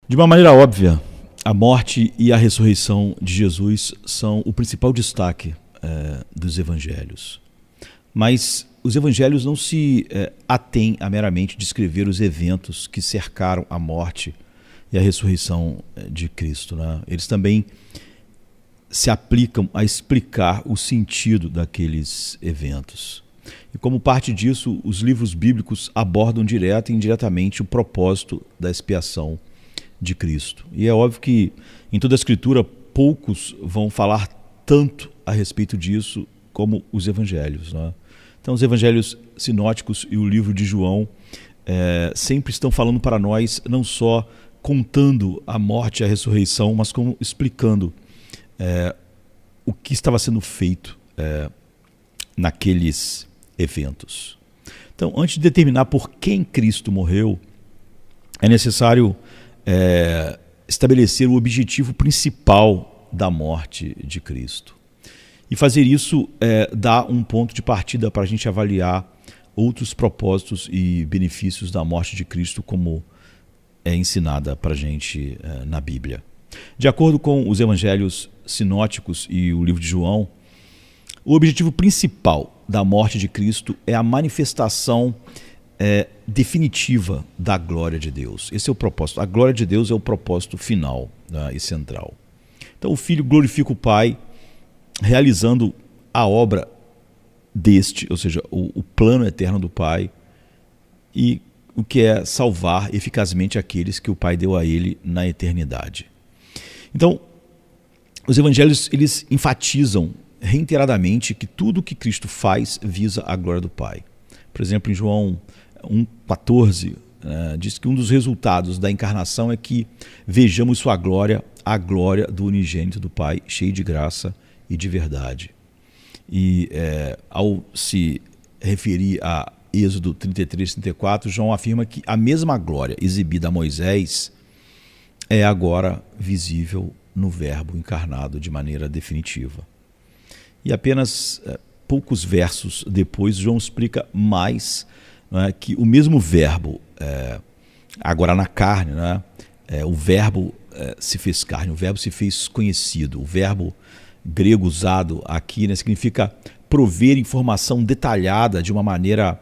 De uma maneira óbvia, a morte e a ressurreição de Jesus são o principal destaque dos evangelhos. Mas os evangelhos não se atêm a meramente descrever os eventos que cercaram a morte e a ressurreição de Cristo, né? Eles também se aplicam a explicar o sentido daqueles eventos. E como parte disso, os livros bíblicos abordam direta e indiretamente o propósito da expiação de Cristo. E é óbvio que em toda a Escritura poucos vão falar tanto a respeito disso como os evangelhos, né? Então os evangelhos sinóticos e o livro de João sempre estão falando para nós, não só contando a morte e a ressurreição, mas como explicando o que estava sendo feito naqueles eventos. Então, antes de determinar por quem Cristo morreu, é necessário estabelecer o objetivo principal da morte de Cristo. E fazer isso dá um ponto de partida para a gente avaliar outros propósitos e benefícios da morte de Cristo, como é ensinada para a gente na Bíblia. De acordo com os evangelhos sinóticos e o livro de João, o objetivo principal da morte de Cristo é a manifestação definitiva da glória de Deus. Esse é o propósito. A glória de Deus é o propósito final, né, e central. Então o Filho glorifica o Pai realizando a obra ou seja, o plano eterno do Pai, e o que é salvar eficazmente aqueles que o Pai deu a ele na eternidade. Então, os evangelhos eles enfatizam reiteradamente que tudo o que Cristo faz visa a glória do Pai. Por exemplo, em João 1,14, diz que um dos resultados da encarnação é que vejamos sua glória, a glória do unigênito do Pai, cheio de graça e de verdade. E ao se referir a Êxodo 33, 34, João afirma que a mesma glória exibida a Moisés é agora visível no Verbo encarnado de maneira definitiva. E apenas poucos versos depois, João explica mais, né, que o mesmo Verbo, agora na carne, né, o Verbo se fez carne, o Verbo se fez conhecido. O verbo grego usado aqui, né, significa prover informação detalhada de uma maneira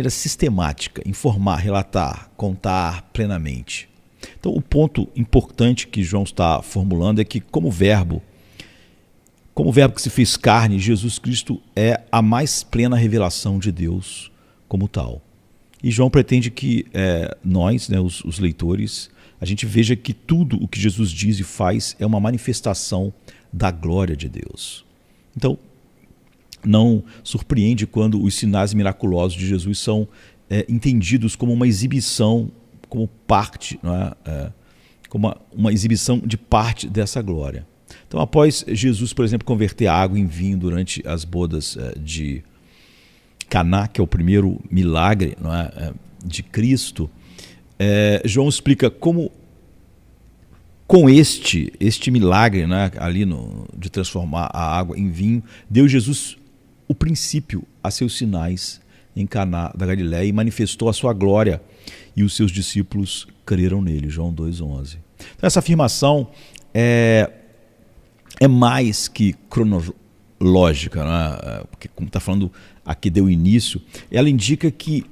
sistemática, informar, relatar, contar plenamente. Então, o ponto importante que João está formulando é que, como verbo que se fez carne, Jesus Cristo é a mais plena revelação de Deus como tal. E João pretende que nós, né, os leitores, a gente veja que tudo o que Jesus diz e faz é uma manifestação da glória de Deus. Então, não surpreende quando os sinais miraculosos de Jesus são entendidos como uma exibição, como parte, não é? Como uma exibição de parte dessa glória. Então, após Jesus, por exemplo, converter a água em vinho durante as bodas de Caná, que é o primeiro milagre, não é, de Cristo, João explica como com este milagre, né, ali de transformar a água em vinho, deu Jesus o princípio a seus sinais em Caná da Galileia e manifestou a sua glória, e os seus discípulos creram nele. João 2,11. Então, essa afirmação é mais que cronológica, né? Porque, como está falando aqui, deu início, ela indica que,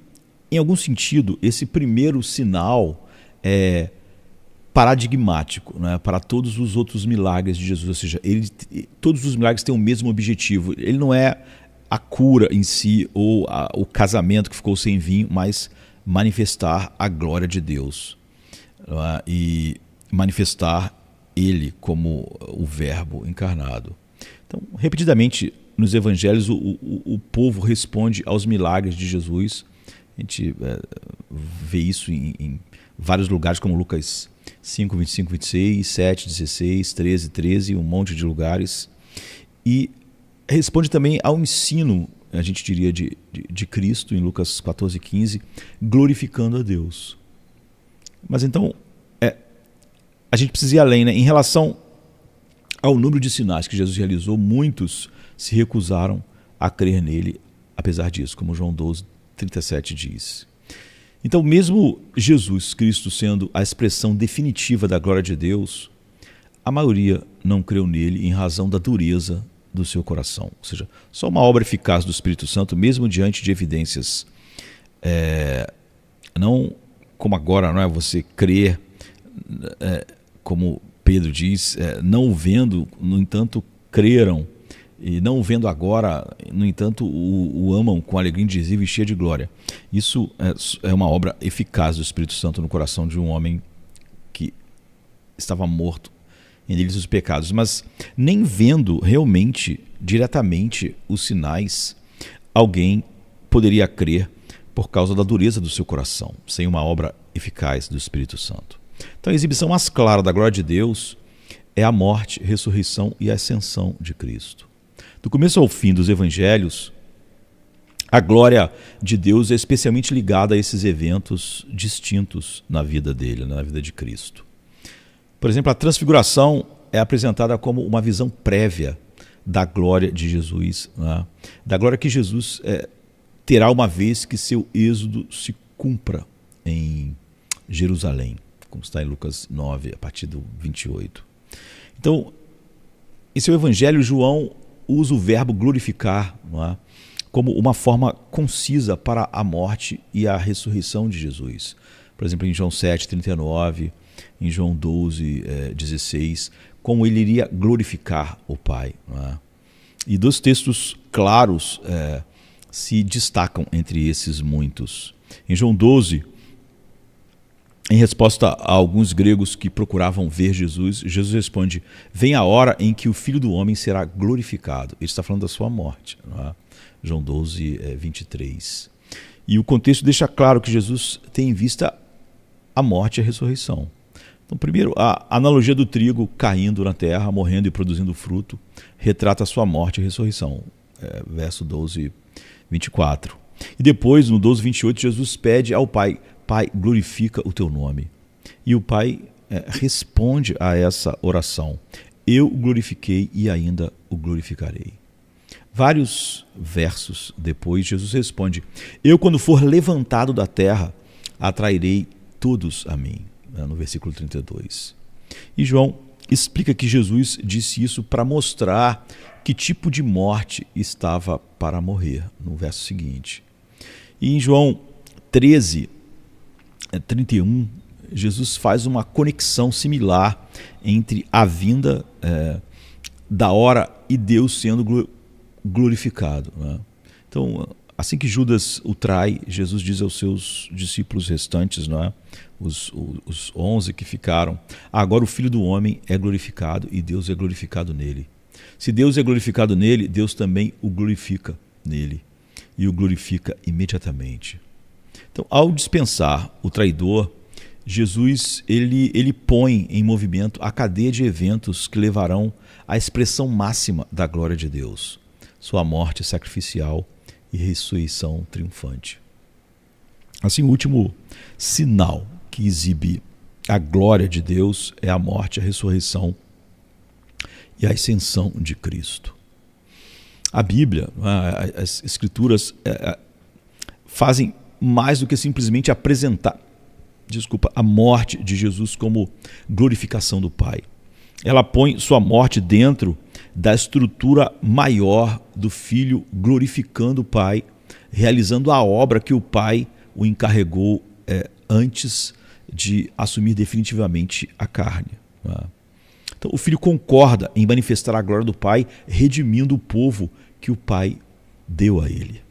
em algum sentido, esse primeiro sinal é paradigmático, né, para todos os outros milagres de Jesus. Ou seja, todos os milagres têm o mesmo objetivo. Ele não é a cura em si ou o casamento que ficou sem vinho, mas manifestar a glória de Deus, né, e manifestar ele como o Verbo encarnado. Então, repetidamente nos evangelhos, o povo responde aos milagres de Jesus. A gente vê isso em vários lugares, como Lucas 5, 25, 26, 7, 16, 13, 13, um monte de lugares. E responde também ao ensino, a gente diria, de Cristo, em Lucas 14, 15, glorificando a Deus. Mas então, a gente precisa ir além, né? Em relação ao número de sinais que Jesus realizou, muitos se recusaram a crer nele, apesar disso, como João 12, 37 diz. Então, mesmo Jesus Cristo sendo a expressão definitiva da glória de Deus, a maioria não creu nele em razão da dureza do seu coração. Ou seja, só uma obra eficaz do Espírito Santo, mesmo diante de evidências, não como agora, não é você crer, como Pedro diz, não o vendo, no entanto, creram, e não o vendo agora, no entanto, o amam com alegria indizível e cheia de glória. Isso é uma obra eficaz do Espírito Santo no coração de um homem que estava morto em delitos dos pecados, mas nem vendo realmente, diretamente, os sinais, alguém poderia crer por causa da dureza do seu coração, sem uma obra eficaz do Espírito Santo. Então a exibição mais clara da glória de Deus é a morte, ressurreição e ascensão de Cristo. Do começo ao fim dos evangelhos, a glória de Deus é especialmente ligada a esses eventos distintos na vida dele, na vida de Cristo. Por exemplo, a transfiguração é apresentada como uma visão prévia da glória de Jesus, né? Da glória que Jesus terá uma vez que seu êxodo se cumpra em Jerusalém, como está em Lucas 9, a partir do 28. Então, em seu evangelho, João usa o verbo glorificar, não é, como uma forma concisa para a morte e a ressurreição de Jesus. Por exemplo, em João 7, 39, em João 12, 16, como ele iria glorificar o Pai. Não é? E dois textos claros se destacam entre esses muitos. Em João 12, em resposta a alguns gregos que procuravam ver Jesus, Jesus responde: vem a hora em que o Filho do Homem será glorificado. Ele está falando da sua morte. Não é? João 12, 23. E o contexto deixa claro que Jesus tem em vista a morte e a ressurreição. Então, primeiro, a analogia do trigo caindo na terra, morrendo e produzindo fruto, retrata a sua morte e ressurreição. Verso 12, 24. E depois, no 12, 28, Jesus pede ao Pai: Pai, glorifica o teu nome. E o Pai responde a essa oração: eu o glorifiquei e ainda o glorificarei. Vários versos depois, Jesus responde: eu, quando for levantado da terra, atrairei todos a mim. No versículo 32. E João explica que Jesus disse isso para mostrar que tipo de morte estava para morrer, no verso seguinte. E em João 13, 31, Jesus faz uma conexão similar entre a vinda da hora e Deus sendo glorificado. Né? Então, assim que Judas o trai, Jesus diz aos seus discípulos restantes, não é? Os 11 que ficaram: agora o Filho do Homem é glorificado e Deus é glorificado nele. Se Deus é glorificado nele, Deus também o glorifica nele e o glorifica imediatamente. Então, ao dispensar o traidor, Jesus ele põe em movimento a cadeia de eventos que levarão à expressão máxima da glória de Deus: sua morte sacrificial e ressurreição triunfante. Assim, o último sinal que exibe a glória de Deus é a morte, a ressurreição e a ascensão de Cristo. A Bíblia, as Escrituras fazem mais do que simplesmente apresentar, a morte de Jesus como glorificação do Pai. Ela põe sua morte dentro da estrutura maior do Filho glorificando o Pai, realizando a obra que o Pai o encarregou antes de assumir definitivamente a carne. Então, o Filho concorda em manifestar a glória do Pai, redimindo o povo que o Pai deu a ele.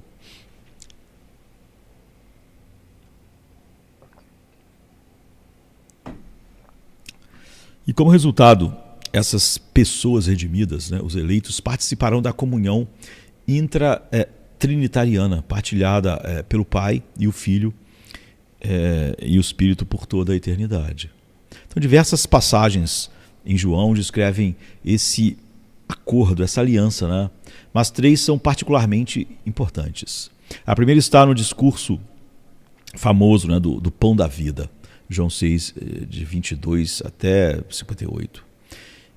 E como resultado, essas pessoas redimidas, né, os eleitos, participarão da comunhão intratrinitariana, partilhada pelo Pai e o Filho e o Espírito por toda a eternidade. Então, diversas passagens em João descrevem esse acordo, essa aliança, né? Mas três são particularmente importantes. A primeira está no discurso famoso, né, do pão da vida, João 6, de 22 até 58,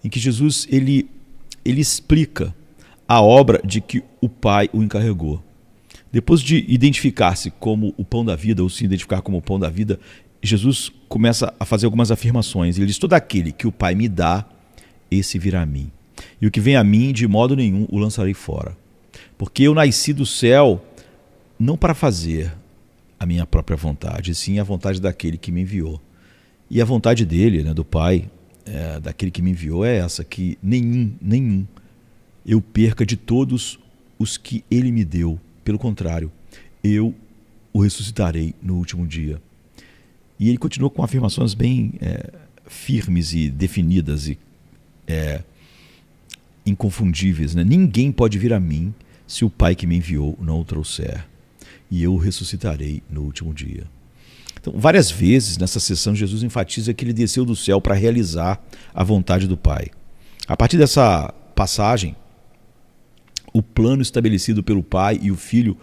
em que Jesus ele explica a obra de que o Pai o encarregou. Depois de identificar-se como o pão da vida, ou se identificar como o pão da vida, Jesus começa a fazer algumas afirmações. Ele diz: todo aquele que o Pai me dá, esse virá a mim. E o que vem a mim, de modo nenhum o lançarei fora. Porque eu nasci do céu não para fazer a minha própria vontade, sim a vontade daquele que me enviou. E a vontade dele, né, do Pai, daquele que me enviou, é essa, que nenhum eu perca de todos os que ele me deu. Pelo contrário, eu o ressuscitarei no último dia. E ele continua com afirmações bem firmes e definidas e inconfundíveis, né? Ninguém pode vir a mim se o Pai que me enviou não o trouxer, e eu o ressuscitarei no último dia. Então, várias vezes nessa sessão, Jesus enfatiza que ele desceu do céu para realizar a vontade do Pai. A partir dessa passagem, o plano estabelecido pelo Pai e o Filho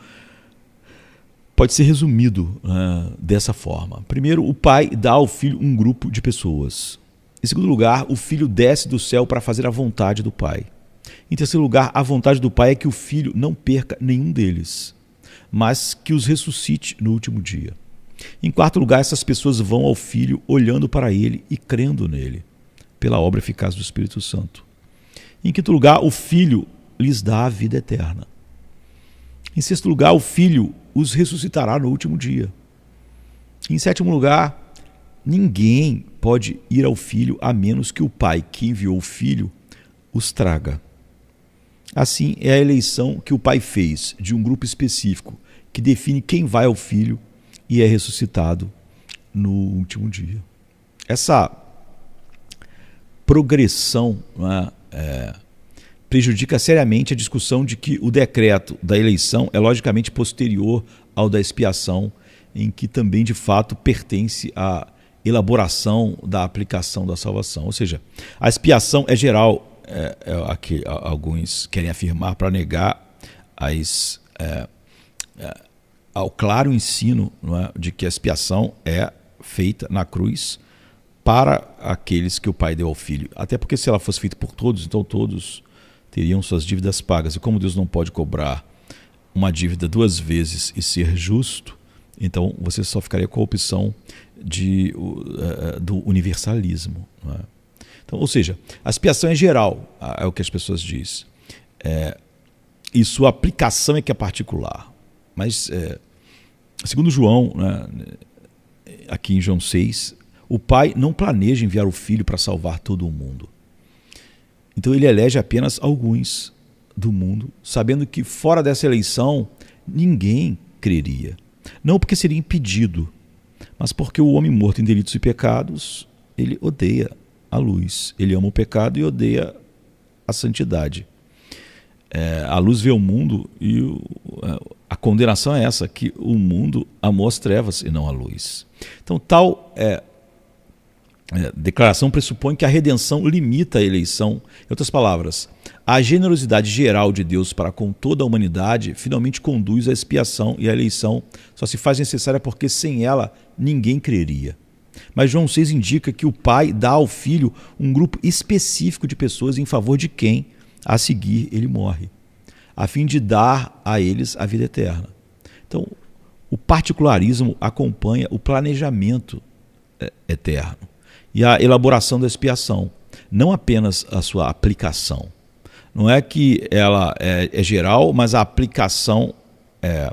pode ser resumido dessa forma. Primeiro, o Pai dá ao Filho um grupo de pessoas. Em segundo lugar, o Filho desce do céu para fazer a vontade do Pai. Em terceiro lugar, a vontade do Pai é que o Filho não perca nenhum deles, mas que os ressuscite no último dia. Em quarto lugar, essas pessoas vão ao Filho olhando para ele e crendo nele, pela obra eficaz do Espírito Santo. Em quinto lugar, o Filho lhes dá a vida eterna. Em sexto lugar, o Filho os ressuscitará no último dia. Em sétimo lugar, ninguém pode ir ao Filho a menos que o Pai que enviou o Filho os traga. Assim, é a eleição que o Pai fez de um grupo específico que define quem vai ao Filho e é ressuscitado no último dia. Essa progressão prejudica seriamente a discussão de que o decreto da eleição é logicamente posterior ao da expiação, em que também de fato pertence à elaboração da aplicação da salvação. Ou seja, a expiação é geral, aqui alguns querem afirmar para negar ao claro ensino, não é, de que a expiação é feita na cruz para aqueles que o Pai deu ao Filho. Até porque se ela fosse feita por todos, então todos teriam suas dívidas pagas. E como Deus não pode cobrar uma dívida duas vezes e ser justo, então você só ficaria com a opção do universalismo. Não é? Então, ou seja, a expiação é geral, é o que as pessoas dizem. E sua aplicação é que é particular. Mas, segundo João, né, aqui em João 6, o Pai não planeja enviar o Filho para salvar todo o mundo. Então ele elege apenas alguns do mundo, sabendo que fora dessa eleição ninguém creria. Não porque seria impedido, mas porque o homem morto em delitos e pecados, ele odeia a luz. Ele ama o pecado e odeia a santidade. A luz vê o mundo e a condenação é essa, que o mundo amou as trevas e não a luz. Então tal declaração pressupõe que a redenção limita a eleição. Em outras palavras, a generosidade geral de Deus para com toda a humanidade finalmente conduz à expiação, e a eleição só se faz necessária porque sem ela ninguém creria. Mas João 6 indica que o Pai dá ao Filho um grupo específico de pessoas em favor de quem, a seguir, ele morre, a fim de dar a eles a vida eterna. Então, o particularismo acompanha o planejamento eterno e a elaboração da expiação, não apenas a sua aplicação. Não é que ela é geral, mas a aplicação é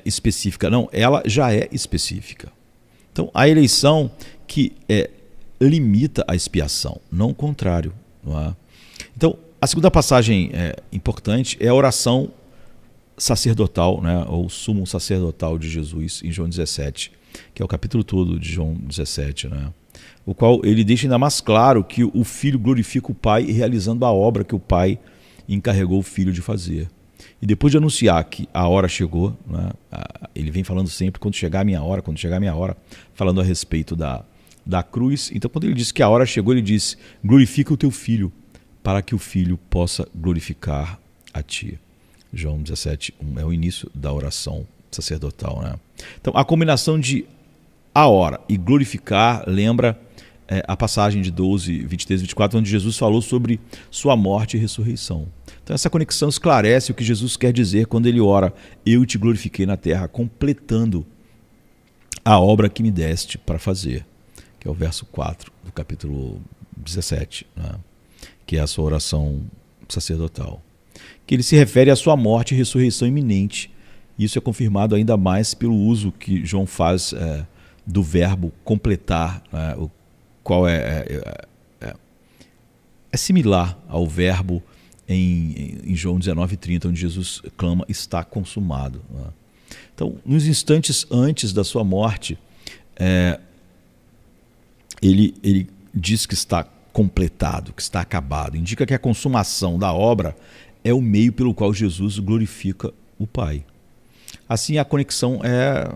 específica. Não, ela já é específica. Então, a eleição que limita a expiação, não o contrário. Não é? Então, a segunda passagem importante é a oração sacerdotal, né, ou sumo sacerdotal de Jesus, em João 17, que é o capítulo todo de João 17, né, o qual ele deixa ainda mais claro que o Filho glorifica o Pai realizando a obra que o Pai encarregou o Filho de fazer. E depois de anunciar que a hora chegou, né, ele vem falando sempre, quando chegar a minha hora, falando a respeito da cruz. Então, quando ele diz que a hora chegou, ele diz: glorifica o teu Filho, para que o Filho possa glorificar a ti. João 17:1 é o início da oração sacerdotal, né? Então, a combinação de a hora e glorificar lembra a passagem de 12, 23 e 24, onde Jesus falou sobre sua morte e ressurreição. Então essa conexão esclarece o que Jesus quer dizer quando ele ora: eu te glorifiquei na terra, completando a obra que me deste para fazer, que é o verso 4 do capítulo 17, né? Que é a sua oração sacerdotal. Que ele se refere à sua morte e ressurreição iminente. Isso é confirmado ainda mais pelo uso que João faz do verbo completar, né? O qual é similar ao verbo em João 19:30, onde Jesus clama: está consumado, né? Então, nos instantes antes da sua morte, ele diz que está completado, que está acabado. Indica que a consumação da obra é o meio pelo qual Jesus glorifica o Pai. Assim, a conexão é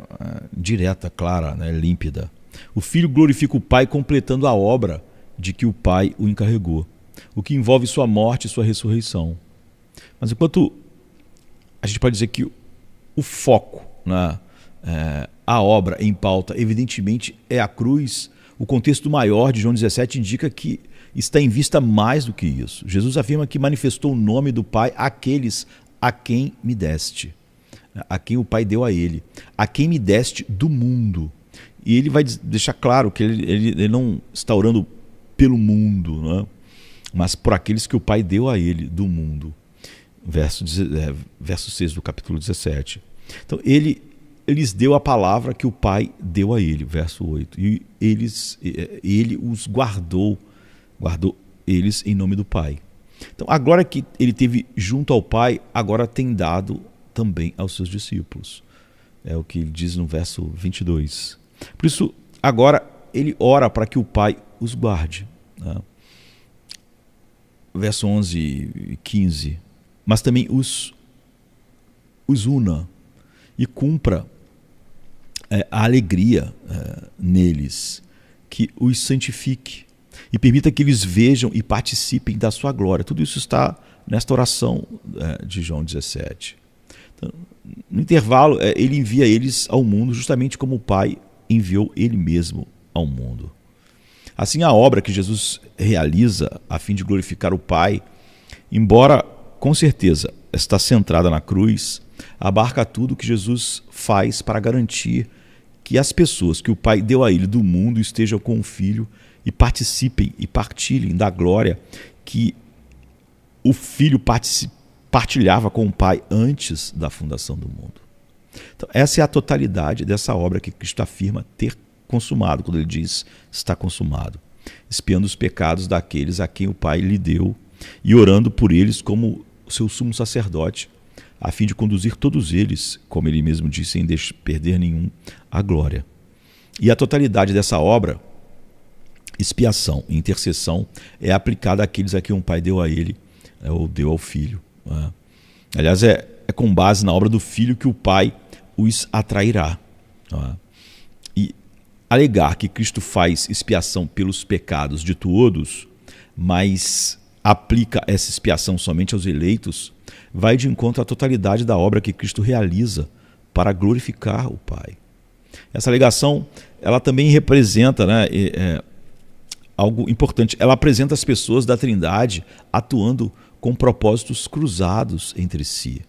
direta, clara, né, límpida. O Filho glorifica o Pai completando a obra de que o Pai o encarregou, o que envolve sua morte e sua ressurreição. Mas enquanto a gente pode dizer que o foco, né, a obra em pauta, evidentemente, é a cruz, o contexto maior de João 17 indica que está em vista mais do que isso. Jesus afirma que manifestou o nome do Pai àqueles a quem me deste, a quem o Pai deu a ele, a quem me deste do mundo. E ele vai deixar claro que ele não está orando pelo mundo, né? Mas por aqueles que o Pai deu a ele do mundo. Verso 6 do capítulo 17. Então, ele lhes deu a palavra que o Pai deu a ele, verso 8. E ele os guardou eles em nome do Pai. Então, a glória que ele teve junto ao Pai, agora tem dado também aos seus discípulos. É o que ele diz no verso 22. Por isso, agora ele ora para que o Pai os guarde, né? Verso 11 e 15. Mas também os una e cumpra a alegria neles, que os santifique e permita que eles vejam e participem da sua glória. Tudo isso está nesta oração de João 17. Então, no intervalo, ele envia eles ao mundo justamente como o Pai enviou ele mesmo ao mundo. Assim, a obra que Jesus realiza a fim de glorificar o Pai, embora com certeza está centrada na cruz, abarca tudo o que Jesus faz para garantir que as pessoas que o Pai deu a ele do mundo estejam com o Filho e participem e partilhem da glória que o Filho partilhava com o Pai antes da fundação do mundo. Então, essa é a totalidade dessa obra que Cristo afirma ter consumado, quando ele diz está consumado, expiando os pecados daqueles a quem o Pai lhe deu e orando por eles como o seu sumo sacerdote, a fim de conduzir todos eles, como ele mesmo disse, sem perder nenhum, à glória. E a totalidade dessa obra, expiação e intercessão, é aplicada àqueles a quem o Pai deu a ele, ou deu ao Filho. Aliás, é com base na obra do Filho que o Pai os atrairá. E alegar que Cristo faz expiação pelos pecados de todos, mas aplica essa expiação somente aos eleitos, vai de encontro à totalidade da obra que Cristo realiza para glorificar o Pai. Essa alegação, ela também representa, né, algo importante. Ela apresenta as pessoas da Trindade atuando com propósitos cruzados entre si.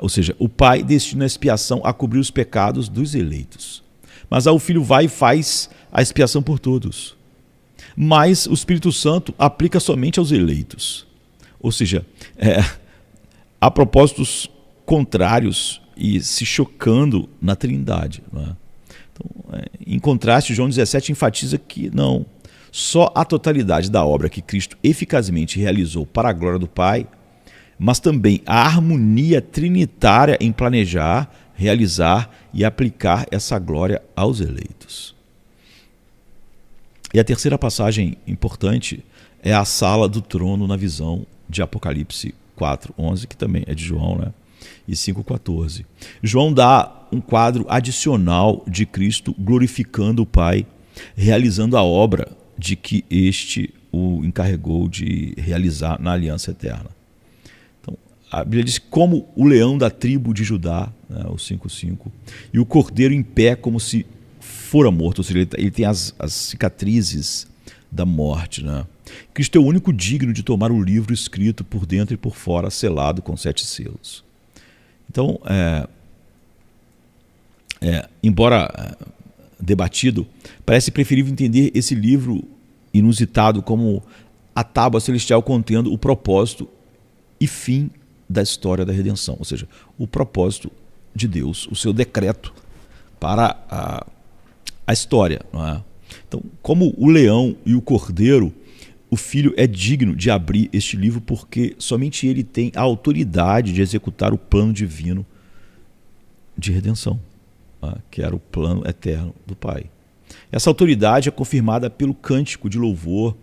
Ou seja, o Pai destina a expiação a cobrir os pecados dos eleitos. Mas o Filho vai e faz a expiação por todos. Mas o Espírito Santo aplica somente aos eleitos. Ou seja, há propósitos contrários e se chocando na Trindade. Então, em contraste, João 17 enfatiza que não, só a totalidade da obra que Cristo eficazmente realizou para a glória do Pai, mas também a harmonia trinitária em planejar, realizar e aplicar essa glória aos eleitos. E a terceira passagem importante é a sala do trono na visão de Apocalipse 4:11, que também é de João, né? E 5:14. João dá um quadro adicional de Cristo glorificando o Pai, realizando a obra de que este o encarregou de realizar na aliança eterna. Então, a Bíblia diz como o leão da tribo de Judá, né, o 5:5, e o cordeiro em pé como se fora morto, ou seja, ele tem as cicatrizes da morte, né? Cristo é o único digno de tomar o livro escrito por dentro e por fora, selado com 7 selos. Então, embora debatido, parece preferível entender esse livro inusitado como a tábua celestial contendo o propósito e fim da história da redenção, ou seja, o propósito de Deus, o seu decreto para a história, não é? Então, como o leão e o cordeiro, o filho é digno de abrir este livro porque somente ele tem a autoridade de executar o plano divino de redenção, que era o plano eterno do Pai. Essa autoridade é confirmada pelo cântico de louvor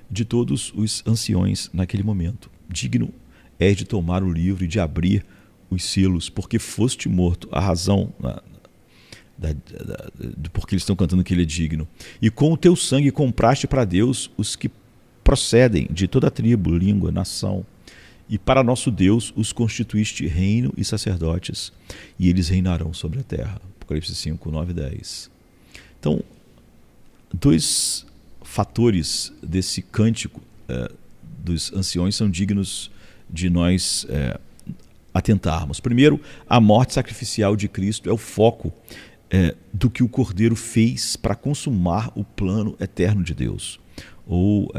de todos os anciões naquele momento. Digno és de tomar o livro e de abrir os selos, porque foste morto. A razão porque eles estão cantando que ele é digno. E com o teu sangue compraste para Deus os que procedem de toda tribo, língua, nação. E para nosso Deus os constituíste reino e sacerdotes, e eles reinarão sobre a terra. Apocalipse 5, 9 e 10. Então, 2 fatores desse cântico dos anciões são dignos de nós atentarmos. Primeiro, a morte sacrificial de Cristo é o foco do que o Cordeiro fez para consumar o plano eterno de Deus, ou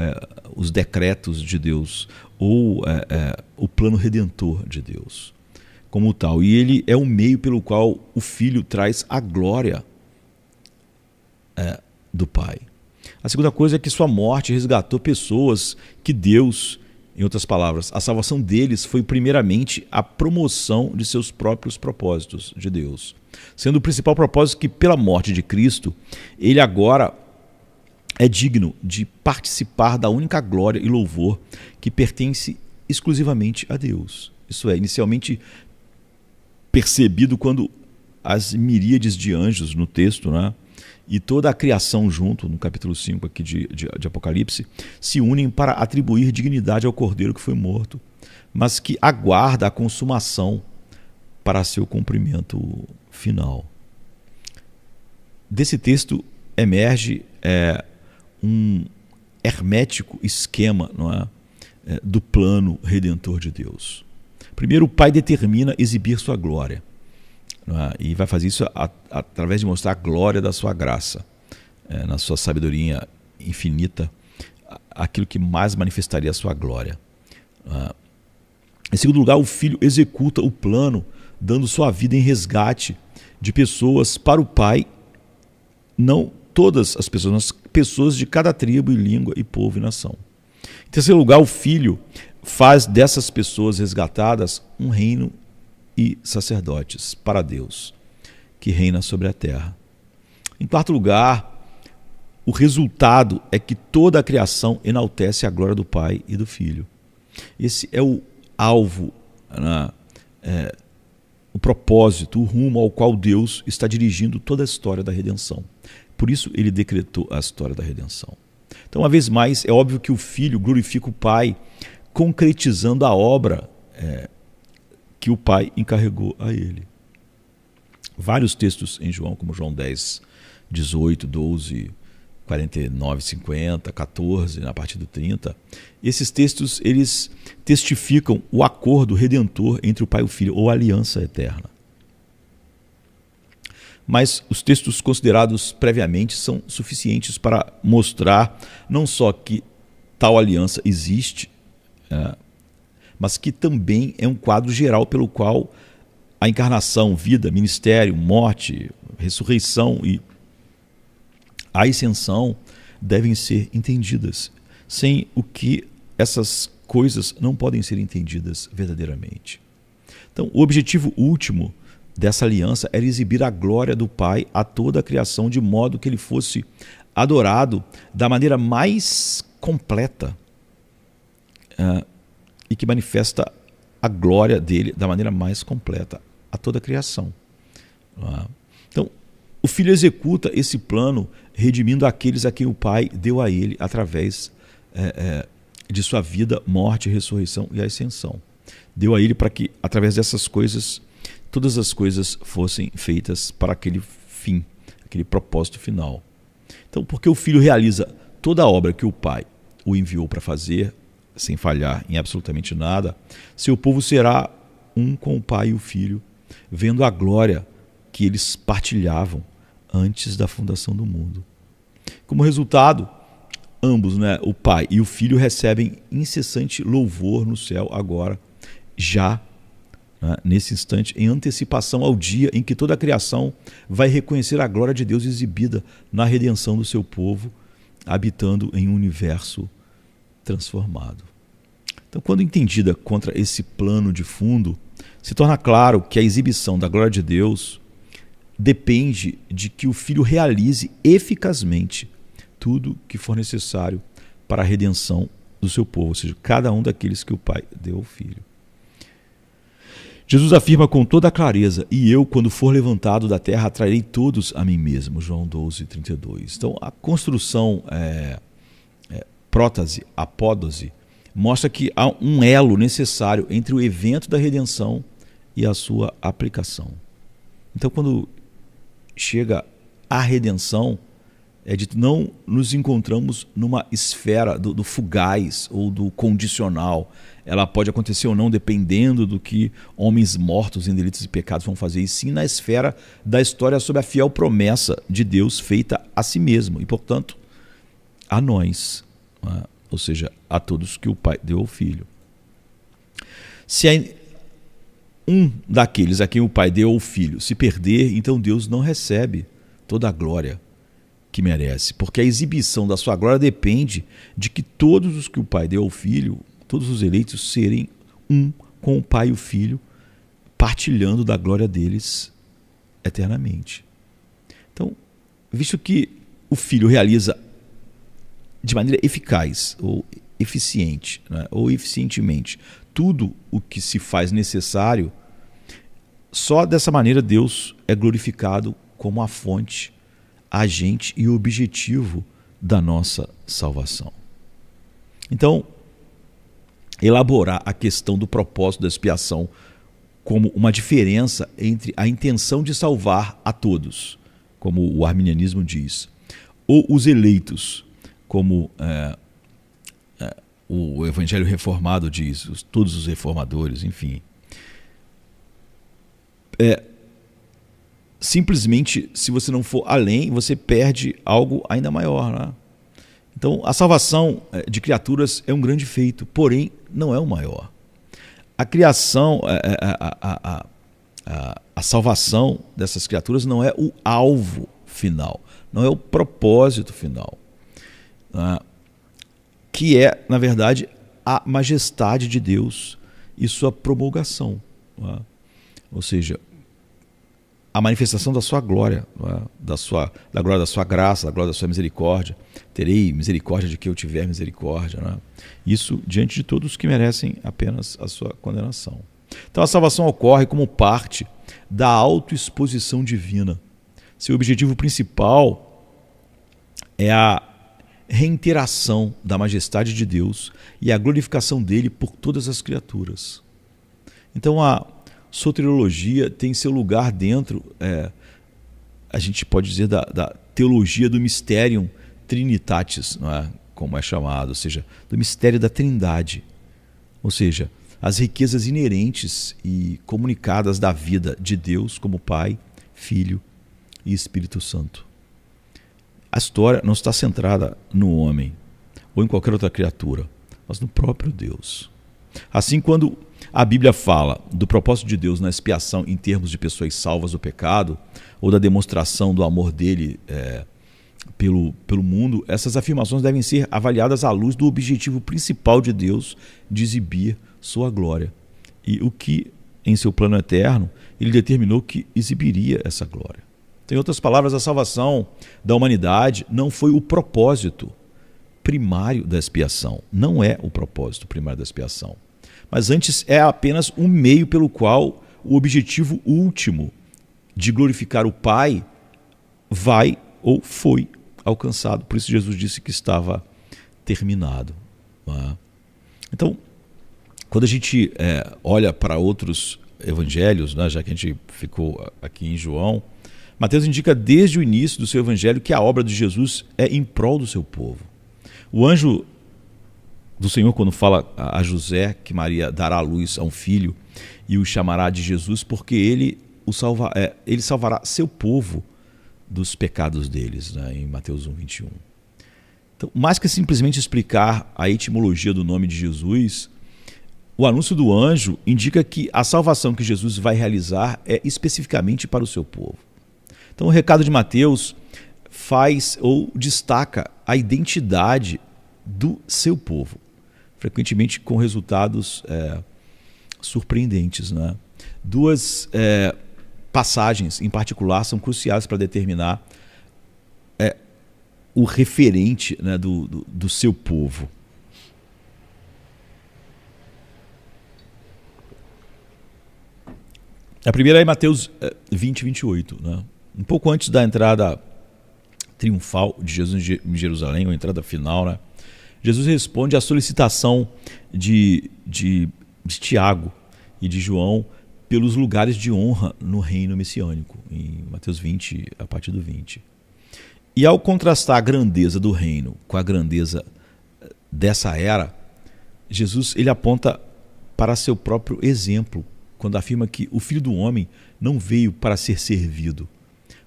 os decretos de Deus, ou o plano redentor de Deus, como tal. E ele é o meio pelo qual o Filho traz a glória do Pai. A segunda coisa é que sua morte resgatou pessoas que Deus, em outras palavras, a salvação deles foi primeiramente a promoção de seus próprios propósitos de Deus, sendo o principal propósito que pela morte de Cristo, ele agora é digno de participar da única glória e louvor que pertence exclusivamente a Deus. Isso é inicialmente percebido quando as miríades de anjos no texto, né, e toda a criação junto, no capítulo 5 aqui de Apocalipse, se unem para atribuir dignidade ao Cordeiro que foi morto, mas que aguarda a consumação para seu cumprimento final. Desse texto emerge um hermético esquema, não é, do plano redentor de Deus. Primeiro, o Pai determina exibir sua glória, não é? E vai fazer isso através de mostrar a glória da sua graça, na sua sabedoria infinita, aquilo que mais manifestaria a sua glória. Em segundo lugar, o Filho executa o plano, dando sua vida em resgate de pessoas para o Pai, não todas as pessoas, mas pessoas de cada tribo e língua e povo e nação. Em terceiro lugar, o Filho faz dessas pessoas resgatadas um reino e sacerdotes para Deus, que reina sobre a terra. Em quarto lugar, o resultado é que toda a criação enaltece a glória do Pai e do Filho. Esse é o alvo, o propósito, o rumo ao qual Deus está dirigindo toda a história da redenção. Por isso ele decretou a história da redenção. Então, uma vez mais, é óbvio que o Filho glorifica o Pai, concretizando a obra que o Pai encarregou a ele. Vários textos em João, como João 10, 18, 12, 49, 50, 14, a partir do 30, esses textos eles testificam o acordo redentor entre o Pai e o Filho, ou a aliança eterna. Mas os textos considerados previamente são suficientes para mostrar não só que tal aliança existe, mas que também é um quadro geral pelo qual a encarnação, vida, ministério, morte, ressurreição e a ascensão devem ser entendidas, sem o que essas coisas não podem ser entendidas verdadeiramente. Então, o objetivo último dessa aliança era exibir a glória do Pai a toda a criação, de modo que ele fosse adorado da maneira mais completa e que manifesta a glória dele da maneira mais completa a toda a criação. Então, o Filho executa esse plano redimindo aqueles a quem o Pai deu a ele através de sua vida, morte, ressurreição e ascensão. Deu a ele para que, através dessas coisas, todas as coisas fossem feitas para aquele fim, aquele propósito final. Então, porque o Filho realiza toda a obra que o Pai o enviou para fazer, sem falhar em absolutamente nada, seu povo será um com o Pai e o Filho, vendo a glória que eles partilhavam antes da fundação do mundo. Como resultado, ambos, o Pai e o Filho, recebem incessante louvor no céu agora, já nesse instante, em antecipação ao dia em que toda a criação vai reconhecer a glória de Deus exibida na redenção do seu povo, habitando em um universo transformado. Então, quando entendida contra esse plano de fundo, se torna claro que a exibição da glória de Deus depende de que o Filho realize eficazmente tudo que for necessário para a redenção do seu povo, ou seja, cada um daqueles que o Pai deu ao Filho. Jesus afirma com toda a clareza: e eu, quando for levantado da terra, atrairei todos a mim mesmo. João 12:32. Então, a construção prótase, apódose, mostra que há um elo necessário entre o evento da redenção e a sua aplicação. Então, quando chega a redenção, é dito, não nos encontramos numa esfera do fugaz ou do condicional. Ela pode acontecer ou não dependendo do que homens mortos em delitos e pecados vão fazer, e sim na esfera da história sobre a fiel promessa de Deus feita a si mesmo e, portanto, a nós, ou seja, a todos que o Pai deu ao Filho. Se um daqueles a quem o Pai deu ao Filho se perder, então Deus não recebe toda a glória que merece, porque a exibição da sua glória depende de que todos os que o Pai deu ao Filho, todos os eleitos, serem um com o Pai e o Filho, partilhando da glória deles eternamente. Então, visto que o Filho realiza de maneira eficaz ou eficiente, ou eficientemente, tudo o que se faz necessário, só dessa maneira Deus é glorificado como a fonte, agente e objetivo da nossa salvação. Então, elaborar a questão do propósito da expiação como uma diferença entre a intenção de salvar a todos, como o arminianismo diz, ou os eleitos, como o Evangelho Reformado diz, todos os reformadores, enfim. Simplesmente, se você não for além, você perde algo ainda maior. Então, a salvação de criaturas é um grande feito, porém, não é o maior. A criação, a salvação dessas criaturas não é o alvo final, não é o propósito final, que é, na verdade, a majestade de Deus e sua promulgação, ou seja, a manifestação da sua glória, da glória da sua graça, da glória da sua misericórdia. Terei misericórdia de quem eu tiver misericórdia. Isso diante de todos que merecem apenas a sua condenação. Então a salvação ocorre como parte da autoexposição divina. Seu objetivo principal é a reiteração da majestade de Deus e a glorificação dele por todas as criaturas. Então a soteriologia tem seu lugar dentro, a gente pode dizer, da teologia do Mysterium Trinitatis, como é chamado, ou seja, do mistério da Trindade, ou seja, as riquezas inerentes e comunicadas da vida de Deus como Pai, Filho e Espírito Santo. A história não está centrada no homem ou em qualquer outra criatura, mas no próprio Deus. Assim, quando a Bíblia fala do propósito de Deus na expiação em termos de pessoas salvas do pecado, ou da demonstração do amor dele pelo mundo, essas afirmações devem ser avaliadas à luz do objetivo principal de Deus de exibir sua glória. E o que, em seu plano eterno, ele determinou que exibiria essa glória. Em outras palavras, a salvação da humanidade não foi o propósito primário da expiação. Não é o propósito primário da expiação. Mas antes é apenas um meio pelo qual o objetivo último de glorificar o Pai vai ou foi alcançado. Por isso Jesus disse que estava terminado. Então, quando a gente olha para outros evangelhos, já que a gente ficou aqui em João, Mateus indica desde o início do seu evangelho que a obra de Jesus é em prol do seu povo. O anjo do Senhor, quando fala a José que Maria dará à luz a um filho e o chamará de Jesus, porque ele salvará seu povo dos pecados deles, né, em Mateus 1:21. Então, mais que simplesmente explicar a etimologia do nome de Jesus, o anúncio do anjo indica que a salvação que Jesus vai realizar é especificamente para o seu povo. Então, o recado de Mateus faz ou destaca a identidade do seu povo, frequentemente com resultados surpreendentes, né? Duas passagens em particular são cruciais para determinar o referente, né, do seu povo. A primeira é Mateus 20:28, né? Um pouco antes da entrada triunfal de Jesus em Jerusalém, ou a entrada final, né? Jesus responde à solicitação de Tiago e de João pelos lugares de honra no reino messiânico, em Mateus 20, a partir do 20. E ao contrastar a grandeza do reino com a grandeza dessa era, Jesus ele aponta para seu próprio exemplo, quando afirma que o Filho do Homem não veio para ser servido,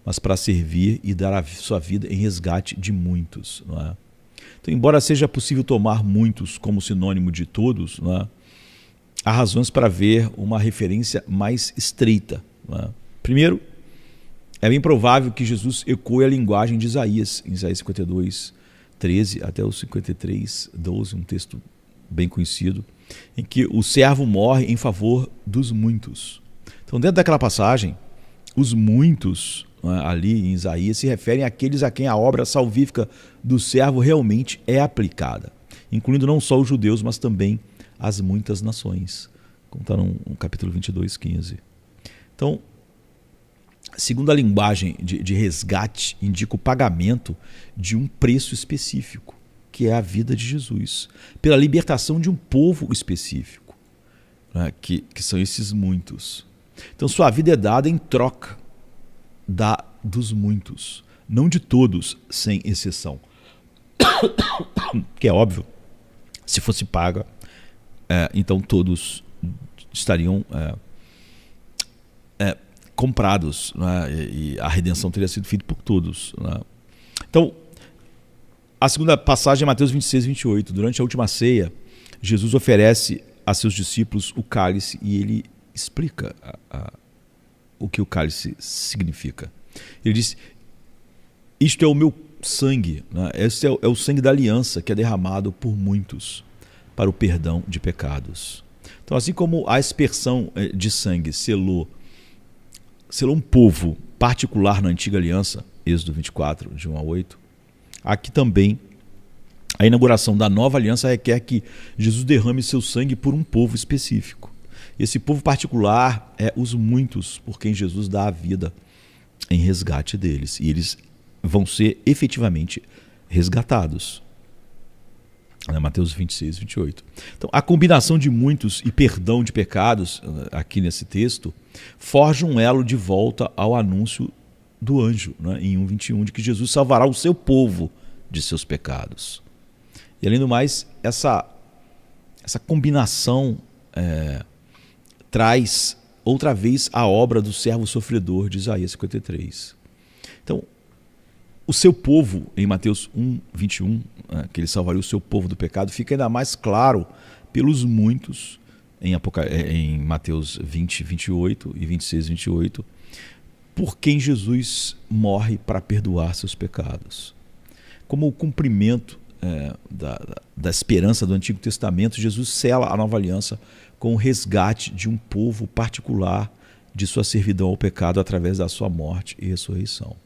mas para servir e dar a sua vida em resgate de muitos, não é? Então, embora seja possível tomar muitos como sinônimo de todos, não é? Há razões para ver uma referência mais estreita, não é? Primeiro, é bem provável que Jesus ecoe a linguagem de Isaías, em Isaías 52:13 até o 53:12, um texto bem conhecido, em que o servo morre em favor dos muitos. Então, dentro daquela passagem, os muitos, né, ali em Isaías, se referem àqueles a quem a obra salvífica do servo realmente é aplicada, incluindo não só os judeus, mas também as muitas nações, como está no capítulo 22:15. Então, segundo a linguagem de resgate, indica o pagamento de um preço específico, que é a vida de Jesus, pela libertação de um povo específico, né, que são esses muitos. Então, sua vida é dada em troca dos muitos, não de todos, sem exceção. Que é óbvio, se fosse paga, então todos estariam comprados, né, e a redenção teria sido feita por todos, né? Então, a segunda passagem é Mateus 26:28. Durante a última ceia, Jesus oferece a seus discípulos o cálice e ele explica o que o cálice significa. Ele diz: isto é o meu sangue, né? Esse é o sangue da aliança que é derramado por muitos para o perdão de pecados. Então, assim como a aspersão de sangue selou um povo particular na antiga aliança, Êxodo 24, de 1-8, aqui também a inauguração da nova aliança requer que Jesus derrame seu sangue por um povo específico. Esse povo particular é os muitos por quem Jesus dá a vida em resgate deles. E eles vão ser efetivamente resgatados. Mateus 26:28. Então, a combinação de muitos e perdão de pecados, aqui nesse texto, forja um elo de volta ao anúncio do anjo, né, em 1:21, de que Jesus salvará o seu povo de seus pecados. E, além do mais, essa combinação traz outra vez a obra do servo sofredor de Isaías 53. Então, o seu povo, em Mateus 1:21, que ele salvaria o seu povo do pecado, fica ainda mais claro pelos muitos, em Mateus 20:28 e 26:28, por quem Jesus morre para perdoar seus pecados. Como o cumprimento da esperança do Antigo Testamento, Jesus sela a nova aliança com o resgate de um povo particular de sua servidão ao pecado através da sua morte e ressurreição.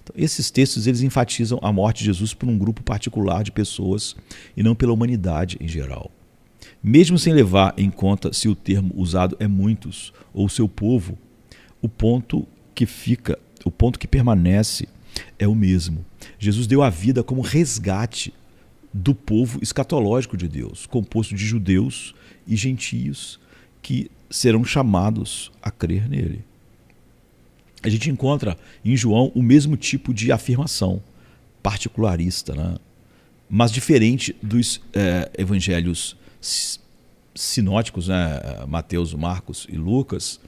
Então, esses textos eles enfatizam a morte de Jesus por um grupo particular de pessoas e não pela humanidade em geral. Mesmo sem levar em conta se o termo usado é muitos ou seu povo, o ponto que permanece é o mesmo. Jesus deu a vida como resgate do povo escatológico de Deus, composto de judeus e gentios que serão chamados a crer nele. a gente encontra em João o mesmo tipo de afirmação particularista, né? Mas diferente dos evangelhos sinóticos, né? Mateus, Marcos e Lucas.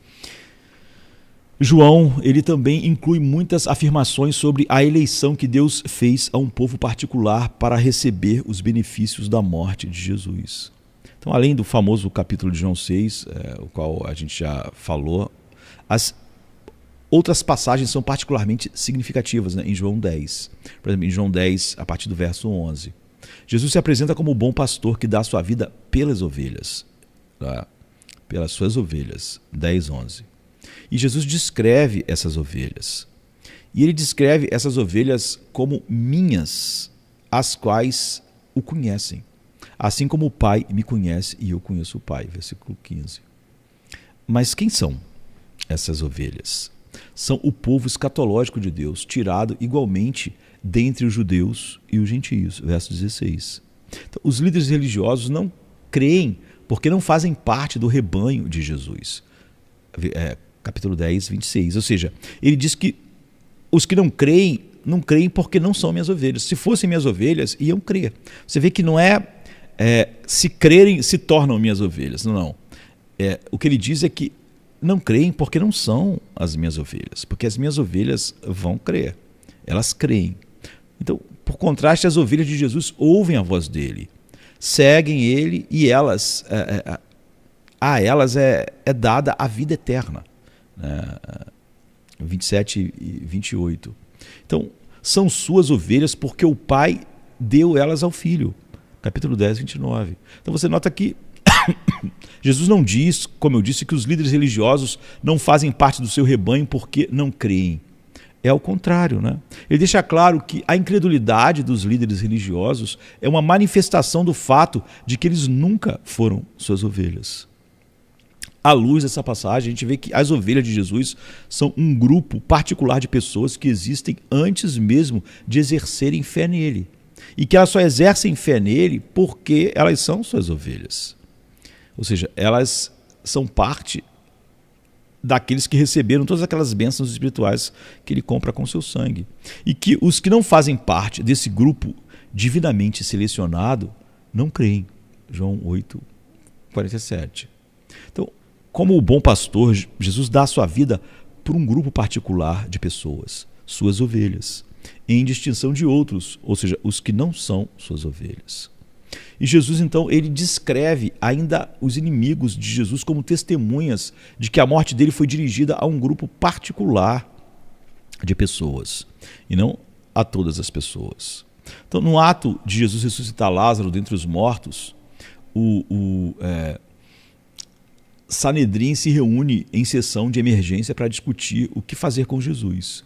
João, ele também inclui muitas afirmações sobre a eleição que Deus fez a um povo particular para receber os benefícios da morte de Jesus. Então, além do famoso capítulo de João 6, o qual a gente já falou, as outras passagens são particularmente significativas, né? Em João 10. Por exemplo, em João 10, a partir do verso 11. Jesus se apresenta como o bom pastor que dá a sua vida pelas ovelhas, tá? Pelas suas ovelhas. 10, 11. E Jesus descreve essas ovelhas. E ele descreve essas ovelhas como minhas, as quais o conhecem. Assim como o Pai me conhece e eu conheço o Pai. Versículo 15. Mas quem são essas ovelhas? São o povo escatológico de Deus, tirado igualmente dentre os judeus e os gentios. Verso 16. Então, os líderes religiosos não creem porque não fazem parte do rebanho de Jesus. Capítulo 10, 26. Ou seja, ele diz que os que não creem porque não são minhas ovelhas. Se fossem minhas ovelhas, iam crer. Você vê que não se crerem, se tornam minhas ovelhas. Não. O que ele diz é que não creem porque não são as minhas ovelhas. Porque as minhas ovelhas vão crer. Elas creem. Então, por contraste, as ovelhas de Jesus ouvem a voz dele, seguem ele e a elas é dada a vida eterna. 27 e 28. Então, são suas ovelhas porque o Pai deu elas ao Filho. Capítulo 10, 29. Então você nota que Jesus não diz, como eu disse, que os líderes religiosos não fazem parte do seu rebanho porque não creem. É ao contrário, né? Ele deixa claro que a incredulidade dos líderes religiosos é uma manifestação do fato de que eles nunca foram suas ovelhas. À luz dessa passagem, a gente vê que as ovelhas de Jesus são um grupo particular de pessoas que existem antes mesmo de exercerem fé nele. E que elas só exercem fé nele porque elas são suas ovelhas. Ou seja, elas são parte daqueles que receberam todas aquelas bênçãos espirituais que ele compra com seu sangue. E que os que não fazem parte desse grupo divinamente selecionado não creem. João 8, 47. Então, como o bom pastor, Jesus dá a sua vida por um grupo particular de pessoas, suas ovelhas, em distinção de outros, ou seja, os que não são suas ovelhas. E Jesus, então, ele descreve ainda os inimigos de Jesus como testemunhas de que a morte dele foi dirigida a um grupo particular de pessoas, e não a todas as pessoas. Então, no ato de Jesus ressuscitar Lázaro dentre os mortos, Sanedrim se reúne em sessão de emergência para discutir o que fazer com Jesus.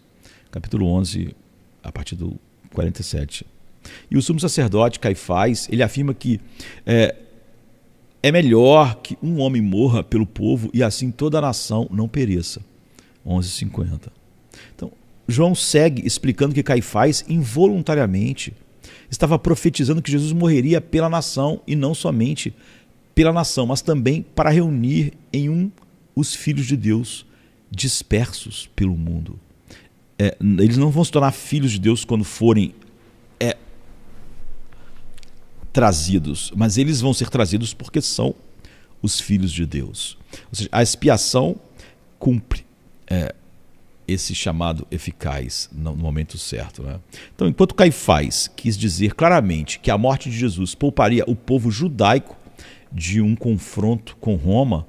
Capítulo 11, a partir do 47. E o sumo sacerdote Caifás, ele afirma que é melhor que um homem morra pelo povo e assim toda a nação não pereça. 11:50. Então, João segue explicando que Caifás involuntariamente estava profetizando que Jesus morreria pela nação e não somente pela nação, mas também para reunir em os filhos de Deus dispersos pelo mundo. Eles não vão se tornar filhos de Deus quando forem trazidos, mas eles vão ser trazidos porque são os filhos de Deus. Ou seja, a expiação cumpre esse chamado eficaz no momento certo, né? Então, enquanto Caifás quis dizer claramente que a morte de Jesus pouparia o povo judaico de um confronto com Roma,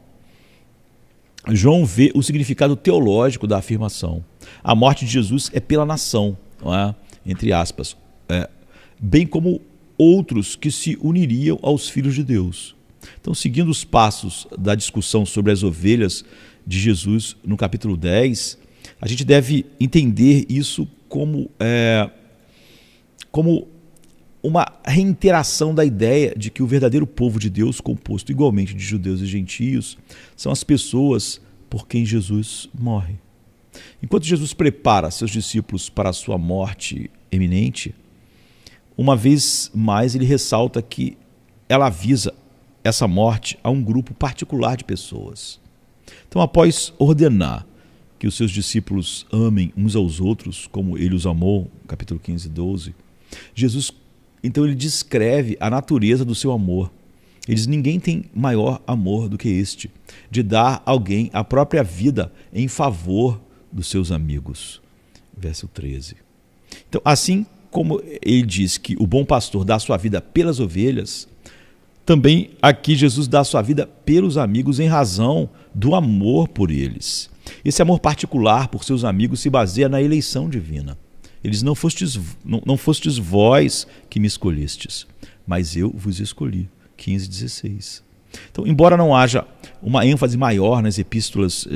João vê o significado teológico da afirmação. A morte de Jesus é pela nação, não é? Entre aspas, bem como outros que se uniriam aos filhos de Deus. Então, seguindo os passos da discussão sobre as ovelhas de Jesus no capítulo 10, a gente deve entender isso como uma reiteração da ideia de que o verdadeiro povo de Deus, composto igualmente de judeus e gentios, são as pessoas por quem Jesus morre. Enquanto Jesus prepara seus discípulos para a sua morte eminente, uma vez mais ele ressalta que ela avisa essa morte a um grupo particular de pessoas. Então, após ordenar que os seus discípulos amem uns aos outros como ele os amou, capítulo 15, 12. Jesus, então, ele descreve a natureza do seu amor. Ele diz: ninguém tem maior amor do que este, de dar a alguém a própria vida em favor dos seus amigos. Verso 13. Então, assim como ele diz que o bom pastor dá a sua vida pelas ovelhas, também aqui Jesus dá a sua vida pelos amigos em razão do amor por eles. Esse amor particular por seus amigos se baseia na eleição divina. Eles não fostes vós que me escolhestes, mas eu vos escolhi. 15, 16. Então, embora não haja uma ênfase maior nas epístolas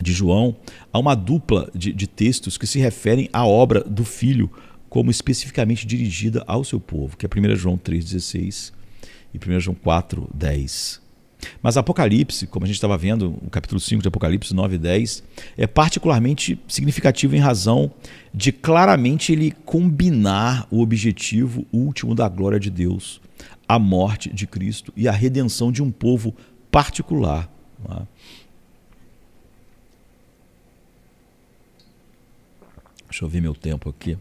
de João, há uma dupla de textos que se referem à obra do Filho como especificamente dirigida ao seu povo, que é 1 João 3,16 e 1 João 4,10. Mas Apocalipse, como a gente estava vendo, o capítulo 5 de Apocalipse 9 e 10, é particularmente significativo em razão de claramente ele combinar o objetivo último da glória de Deus, a morte de Cristo e a redenção de um povo particular. Não é? Deixa eu ver meu tempo aqui.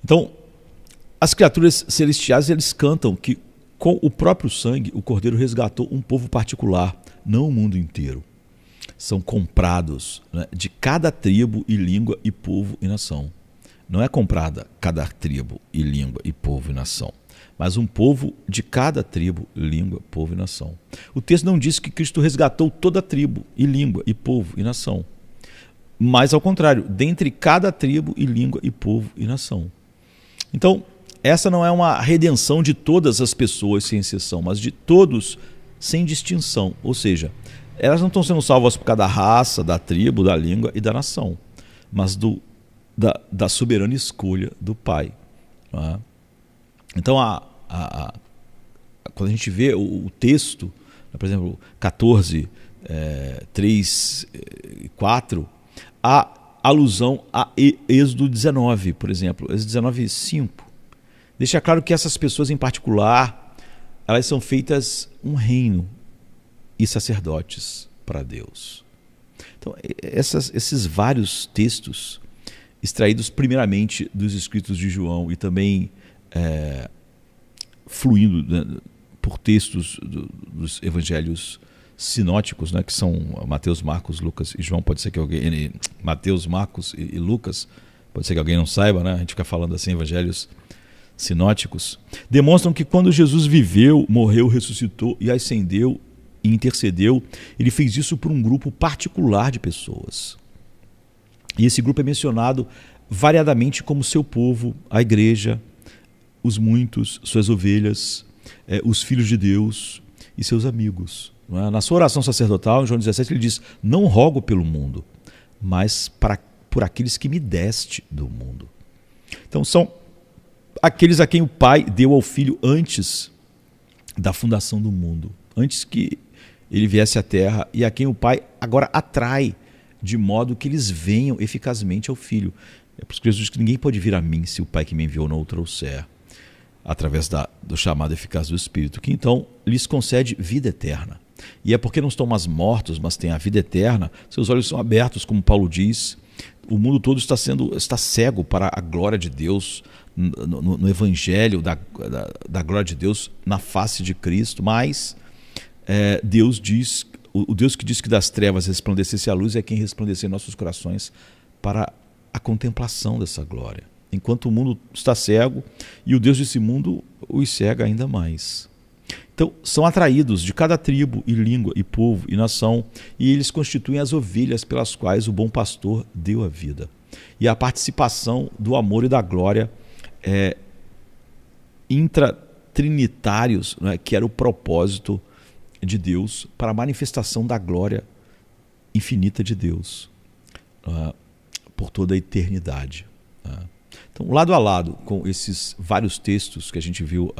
Então, as criaturas celestiais, eles cantam que com o próprio sangue, o Cordeiro resgatou um povo particular, não o mundo inteiro. São comprados, né, de cada tribo e língua e povo e nação. Não é comprada cada tribo e língua e povo e nação, mas um povo de cada tribo, língua, povo e nação. O texto não diz que Cristo resgatou toda a tribo e língua e povo e nação, mas ao contrário, dentre cada tribo e língua e povo e nação. Então, essa não é uma redenção de todas as pessoas sem exceção, mas de todos sem distinção. Ou seja, elas não estão sendo salvas por cada raça, da tribo, da língua e da nação, mas da soberana escolha do Pai. Não é? Então, quando a gente vê o texto, por exemplo, 14, 3 e 4, há alusão a Êxodo 19, por exemplo, Êxodo 19, 5. Deixa claro que essas pessoas em particular, elas são feitas um reino e sacerdotes para Deus. Então, esses vários textos, extraídos primeiramente dos escritos de João e também fluindo, né, por textos dos evangelhos sinóticos, né, que são Mateus, Marcos, Lucas e João, pode ser que alguém... Mateus, Marcos e Lucas, pode ser que alguém não saiba, né? A gente fica falando assim, evangelhos sinóticos, demonstram que quando Jesus viveu, morreu, ressuscitou e ascendeu e intercedeu, ele fez isso por um grupo particular de pessoas. E esse grupo é mencionado variadamente como seu povo, a igreja, os muitos, suas ovelhas, os filhos de Deus e seus amigos. Não é? Na sua oração sacerdotal, em João 17, ele diz: não rogo pelo mundo, mas por aqueles que me deste do mundo. Então são aqueles a quem o Pai deu ao Filho antes da fundação do mundo, antes que ele viesse à Terra, e a quem o Pai agora atrai, de modo que eles venham eficazmente ao Filho. É por isso que Jesus diz que ninguém pode vir a mim se o Pai que me enviou não o trouxer, através do chamado eficaz do Espírito, que então lhes concede vida eterna. E é porque não estão mais mortos, mas têm a vida eterna, seus olhos são abertos, como Paulo diz. O mundo todo está cego para a glória de Deus, no evangelho da glória de Deus na face de Cristo, mas Deus diz, o Deus que diz que das trevas resplandecesse a luz é quem resplandecer em nossos corações para a contemplação dessa glória. Enquanto o mundo está cego e o Deus desse mundo os cega ainda mais. Então, são atraídos de cada tribo e língua e povo e nação, e eles constituem as ovelhas pelas quais o bom pastor deu a vida. E a participação do amor e da glória intratrinitários, né, que era o propósito de Deus para a manifestação da glória infinita de Deus por toda a eternidade. Então, lado a lado com esses vários textos que a gente viu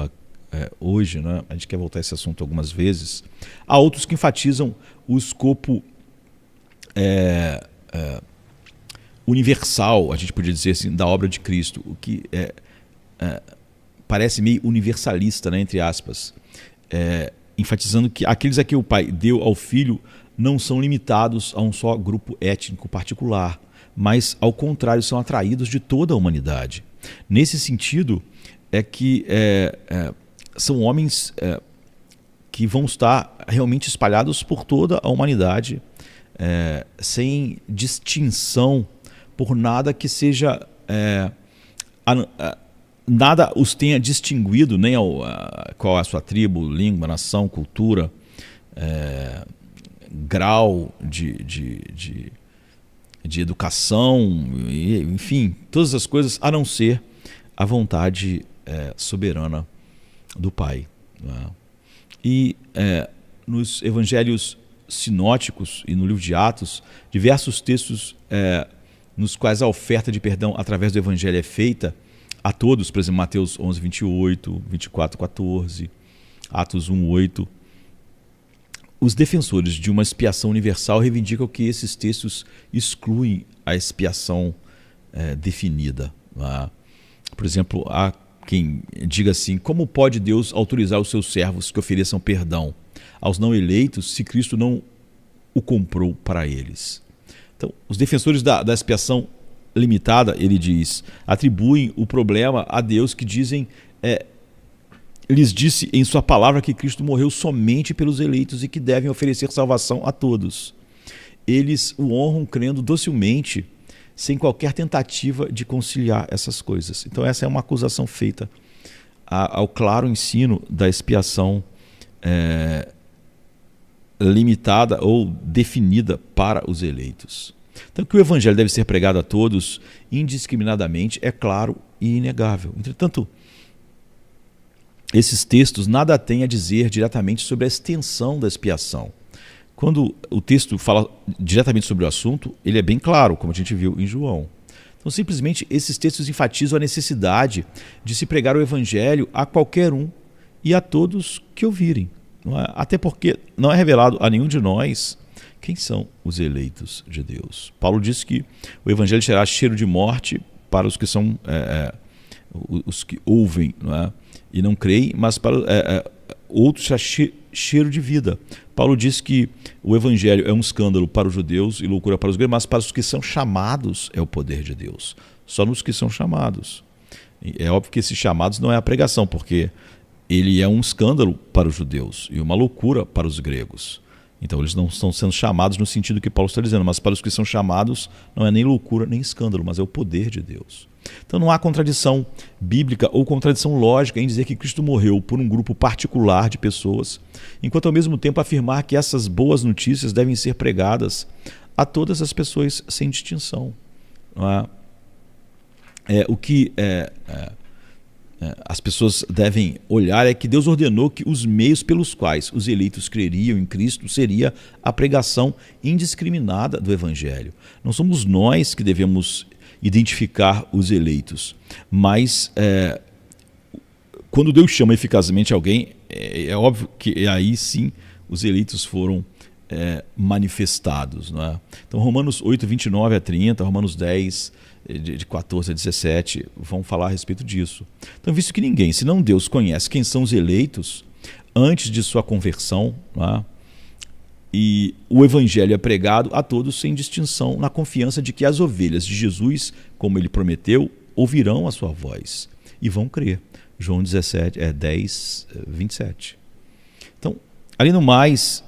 hoje, né, a gente quer voltar a esse assunto algumas vezes, há outros que enfatizam o escopo universal, a gente podia dizer assim, da obra de Cristo, o que parece meio universalista, né, entre aspas. enfatizando que aqueles a que o Pai deu ao Filho não são limitados a um só grupo étnico particular, mas, ao contrário, são atraídos de toda a humanidade. Nesse sentido, é que são homens que vão estar realmente espalhados por toda a humanidade, sem distinção por nada que seja... nada os tenha distinguido, nem qual é a sua tribo, língua, nação, cultura, grau de educação, enfim, todas as coisas, a não ser a vontade soberana do Pai. Né? E nos evangelhos sinóticos e no livro de Atos, diversos textos nos quais a oferta de perdão através do evangelho é feita a todos, por exemplo, Mateus 11, 28, 24, 14, Atos 1, 8. Os defensores de uma expiação universal reivindicam que esses textos excluem a expiação definida. Né? Por exemplo, há quem diga assim: como pode Deus autorizar os seus servos que ofereçam perdão aos não eleitos se Cristo não o comprou para eles? Então, os defensores da expiação limitada, ele diz, atribuem o problema a Deus, que dizem, lhes disse em sua palavra que Cristo morreu somente pelos eleitos e que devem oferecer salvação a todos. Eles o honram crendo docilmente, sem qualquer tentativa de conciliar essas coisas. Então essa é uma acusação feita ao claro ensino da expiação limitada ou definida para os eleitos. Então, que o evangelho deve ser pregado a todos indiscriminadamente é claro e inegável. Entretanto, esses textos nada têm a dizer diretamente sobre a extensão da expiação. Quando o texto fala diretamente sobre o assunto, ele é bem claro, como a gente viu em João. Então, simplesmente, esses textos enfatizam a necessidade de se pregar o evangelho a qualquer um e a todos que ouvirem. Não é? Até porque não é revelado a nenhum de nós quem são os eleitos de Deus. Paulo diz que o evangelho será cheiro de morte para os que são os que ouvem, não é? E não creem, mas para outros será cheiro de vida. Paulo diz que o evangelho é um escândalo para os judeus e loucura para os gregos, mas para os que são chamados é o poder de Deus. Só nos que são chamados. É óbvio que esses chamados não é a pregação, porque ele é um escândalo para os judeus e uma loucura para os gregos. Então eles não estão sendo chamados no sentido que Paulo está dizendo, mas para os que são chamados não é nem loucura nem escândalo, mas é o poder de Deus. Então não há contradição bíblica ou contradição lógica em dizer que Cristo morreu por um grupo particular de pessoas, enquanto ao mesmo tempo afirmar que essas boas notícias devem ser pregadas a todas as pessoas sem distinção. Não é? O que as pessoas devem olhar é que Deus ordenou que os meios pelos quais os eleitos creriam em Cristo seria a pregação indiscriminada do Evangelho. Não somos nós que devemos identificar os eleitos, mas quando Deus chama eficazmente alguém, é óbvio que aí sim os eleitos foram manifestados. Não é? Então Romanos 8, 29 a 30, Romanos 10, de 14 a 17, vão falar a respeito disso. Então, visto que ninguém, senão Deus, conhece quem são os eleitos antes de sua conversão, não é? E o evangelho é pregado a todos sem distinção, na confiança de que as ovelhas de Jesus, como ele prometeu, ouvirão a sua voz e vão crer. João 10, 27. Então, além do mais,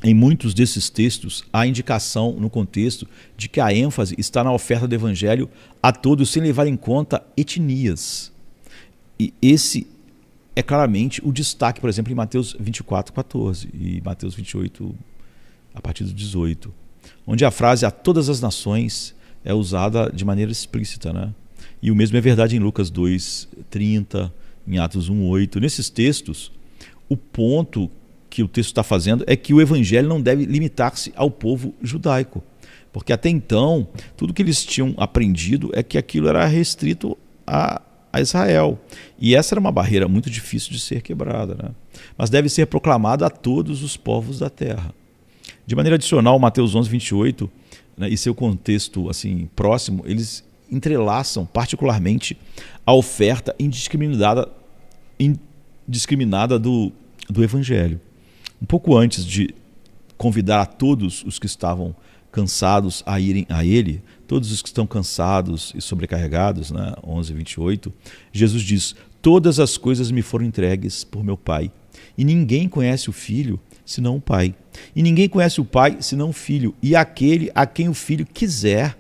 em muitos desses textos, há indicação no contexto de que a ênfase está na oferta do evangelho a todos, sem levar em conta etnias. E esse é claramente o destaque, por exemplo, em Mateus 24, 14 e Mateus 28, a partir do 18, onde a frase "a todas as nações" é usada de maneira explícita. Né? E o mesmo é verdade em Lucas 2, 30, em Atos 1, 8. Nesses textos, o ponto que o texto está fazendo é que o evangelho não deve limitar-se ao povo judaico, porque até então tudo que eles tinham aprendido é que aquilo era restrito a Israel, e essa era uma barreira muito difícil de ser quebrada, né? Mas deve ser proclamado a todos os povos da terra. De maneira adicional, Mateus 11, 28, né, e seu contexto assim, próximo, eles entrelaçam particularmente a oferta indiscriminada do Evangelho. Um pouco antes de convidar a todos os que estavam cansados a irem a ele, todos os que estão cansados e sobrecarregados, né? 11:28, Jesus diz: todas as coisas me foram entregues por meu Pai, e ninguém conhece o Filho senão o Pai, e ninguém conhece o Pai senão o Filho, e aquele a quem o Filho quiser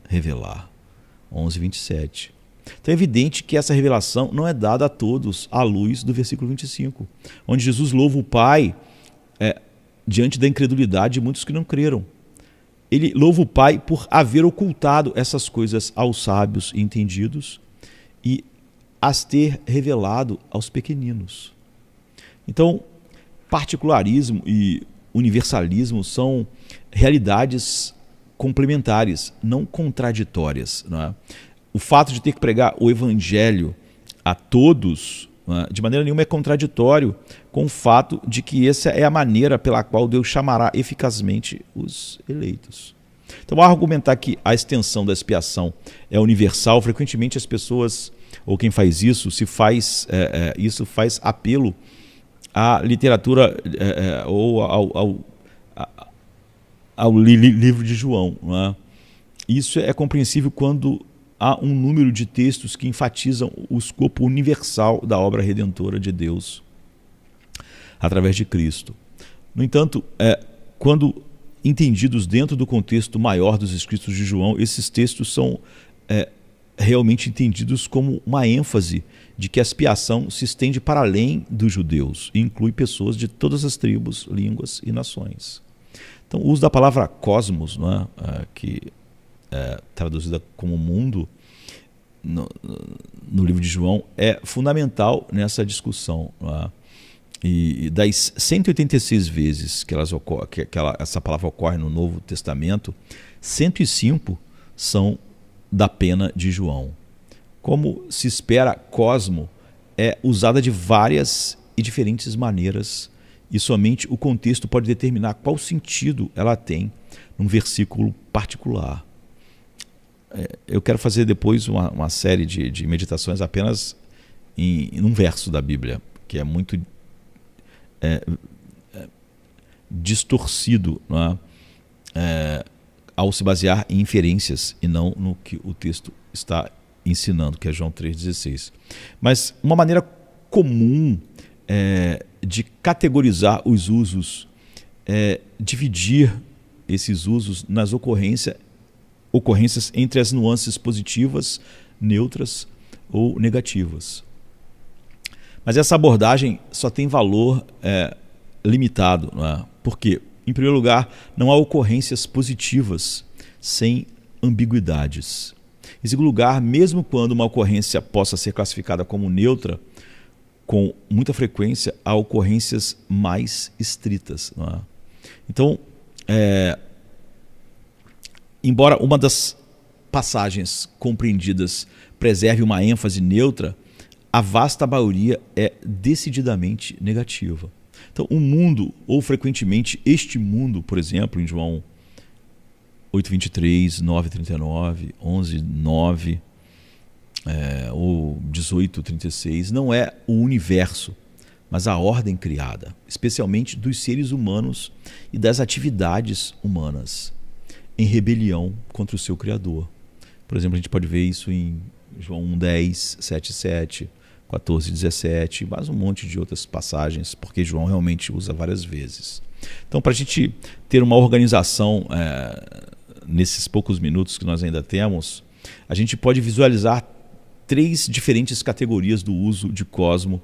revelar. 11:27. Então é evidente que essa revelação não é dada a todos à luz do versículo 25, onde Jesus louva o Pai diante da incredulidade de muitos que não creram. Ele louva o Pai por haver ocultado essas coisas aos sábios e entendidos e as ter revelado aos pequeninos. Então, particularismo e universalismo são realidades complementares, não contraditórias, não é? O fato de ter que pregar o Evangelho a todos, não é, de maneira nenhuma é contraditório com o fato de que essa é a maneira pela qual Deus chamará eficazmente os eleitos. Então, ao argumentar que a extensão da expiação é universal, frequentemente as pessoas, ou quem faz isso, isso faz apelo à literatura ou ao livro de João. Não é? Isso é compreensível quando há um número de textos que enfatizam o escopo universal da obra redentora de Deus através de Cristo. No entanto, quando entendidos dentro do contexto maior dos escritos de João, esses textos são realmente entendidos como uma ênfase de que a expiação se estende para além dos judeus e inclui pessoas de todas as tribos, línguas e nações. Então, o uso da palavra cosmos, não é? Que é traduzida como mundo, no livro de João, é fundamental nessa discussão. Não é? E das 186 vezes que essa palavra ocorre no Novo Testamento, 105 são da pena de João. Como se espera, cosmo é usada de várias e diferentes maneiras e somente o contexto pode determinar qual sentido ela tem num versículo particular. Eu quero fazer depois uma série de meditações apenas em um verso da Bíblia, que é muito distorcido, não é? Ao se basear em inferências e não no que o texto está ensinando, que é João 3,16. Mas uma maneira comum de categorizar os usos é dividir esses usos nas ocorrências entre as nuances positivas, neutras ou negativas. Mas essa abordagem só tem valor limitado. Não é? Por quê? Em primeiro lugar, não há ocorrências positivas sem ambiguidades. Em segundo lugar, mesmo quando uma ocorrência possa ser classificada como neutra, com muita frequência há ocorrências mais estritas. Não é? Então, embora uma das passagens compreendidas preserve uma ênfase neutra, a vasta maioria é decididamente negativa. Então, o mundo, ou frequentemente este mundo, por exemplo, em João 8:23, 9:39, 11:9, ou 18:36, não é o universo, mas a ordem criada, especialmente dos seres humanos e das atividades humanas, em rebelião contra o seu Criador. Por exemplo, a gente pode ver isso em João 1:10, 7:7, 14:17, mais um monte de outras passagens, porque João realmente usa várias vezes. Então, para a gente ter uma organização nesses poucos minutos que nós ainda temos, a gente pode visualizar 3 diferentes categorias do uso de cosmo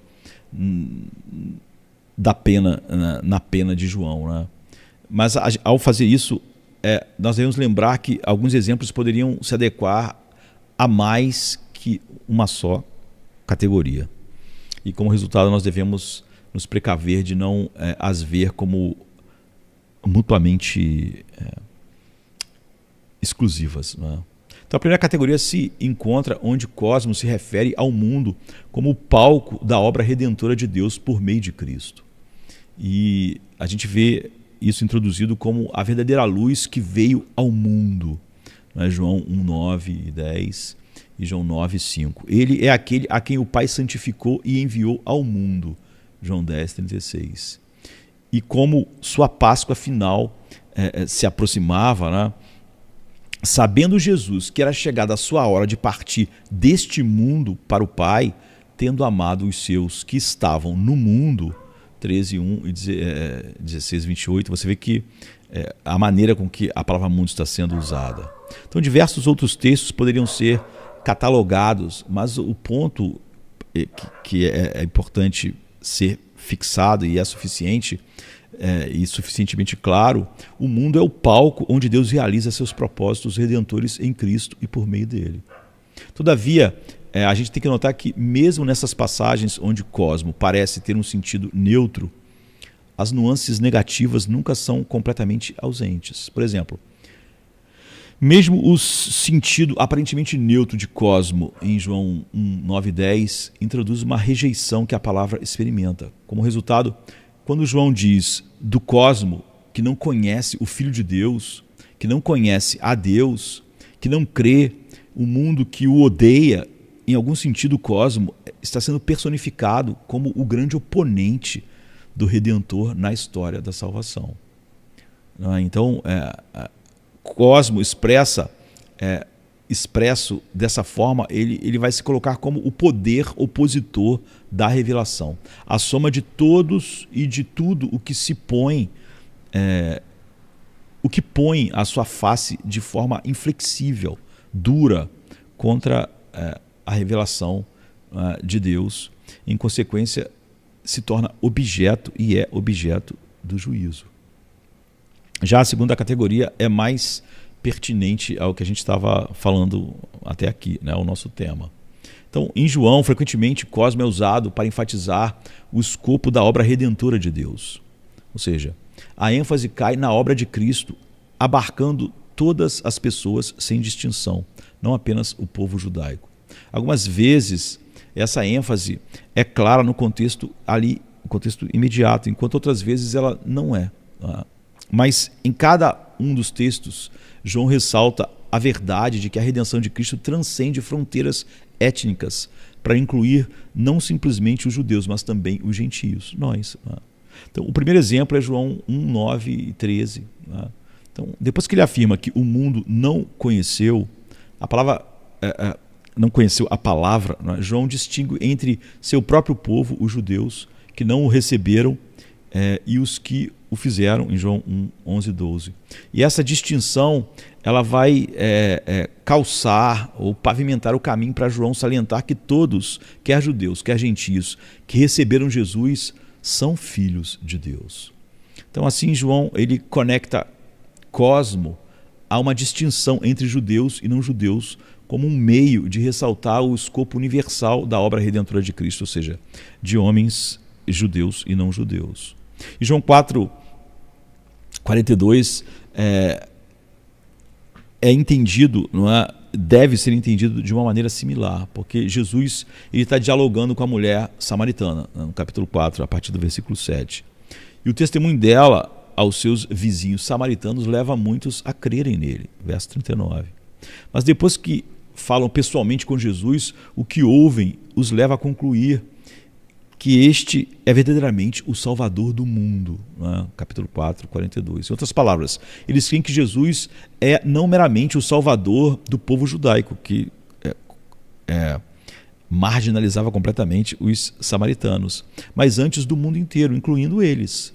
da pena, na pena de João. Né? Mas ao fazer isso, nós devemos lembrar que alguns exemplos poderiam se adequar a mais que uma só categoria. E como resultado nós devemos nos precaver de não as ver como mutuamente exclusivas. Né? Então a primeira categoria se encontra onde cosmos se refere ao mundo como o palco da obra redentora de Deus por meio de Cristo. E a gente vê isso introduzido como a verdadeira luz que veio ao mundo. Né? João 1:9 e 10 e João 9:5. Ele é aquele a quem o Pai santificou e enviou ao mundo. João 10:36. E como sua Páscoa final se aproximava, né? Sabendo Jesus que era chegada a sua hora de partir deste mundo para o Pai, tendo amado os seus que estavam no mundo, 13:1 e 16:28, você vê que a maneira com que a palavra mundo está sendo usada. Então, diversos outros textos poderiam ser catalogados, mas o ponto que é importante ser fixado e é suficiente e suficientemente claro: o mundo é o palco onde Deus realiza seus propósitos redentores em Cristo e por meio dele. Todavia, a gente tem que notar que mesmo nessas passagens onde cosmo parece ter um sentido neutro, as nuances negativas nunca são completamente ausentes. Por exemplo, mesmo o sentido aparentemente neutro de cosmo em João 1:9-10 introduz uma rejeição que a palavra experimenta. Como resultado, quando João diz do cosmo que não conhece o Filho de Deus, que não conhece a Deus, que não crê, o mundo que o odeia, em algum sentido o cosmo está sendo personificado como o grande oponente do Redentor na história da salvação. Então, cosmo expresso dessa forma, ele vai se colocar como o poder opositor da revelação. A soma de todos e de tudo o que se põe, o que põe a sua face de forma inflexível, dura, contra a revelação de Deus. Em consequência, se torna objeto e é objeto do juízo. Já a segunda categoria é mais pertinente ao que a gente estava falando até aqui, né, o nosso tema. Então, em João, frequentemente, cosmo é usado para enfatizar o escopo da obra redentora de Deus. Ou seja, a ênfase cai na obra de Cristo, abarcando todas as pessoas sem distinção, não apenas o povo judaico. Algumas vezes, essa ênfase é clara no contexto imediato, enquanto outras vezes ela não é. Mas em cada um dos textos, João ressalta a verdade de que a redenção de Cristo transcende fronteiras étnicas para incluir não simplesmente os judeus, mas também os gentios, nós. Então, o primeiro exemplo é João 1:9-13. Então, depois que ele afirma que o mundo não conheceu a palavra, João distingue entre seu próprio povo, os judeus, que não o receberam, e os que o fizeram, em João 1:11-12. E essa distinção ela vai calçar ou pavimentar o caminho para João salientar que todos, quer judeus, quer gentios, que receberam Jesus, são filhos de Deus. Então, assim, João ele conecta cosmo a uma distinção entre judeus e não judeus, como um meio de ressaltar o escopo universal da obra redentora de Cristo, ou seja, de homens judeus e não judeus. E João 4:42 é entendido, não é? Deve ser entendido de uma maneira similar, porque Jesus está dialogando com a mulher samaritana, no capítulo 4, a partir do versículo 7. E o testemunho dela aos seus vizinhos samaritanos leva muitos a crerem nele, verso 39. Mas depois que falam pessoalmente com Jesus, o que ouvem os leva a concluir que este é verdadeiramente o Salvador do mundo, né? Capítulo 4, 42. Em outras palavras, eles creem que Jesus é não meramente o Salvador do povo judaico, que marginalizava completamente os samaritanos, mas antes do mundo inteiro, incluindo eles,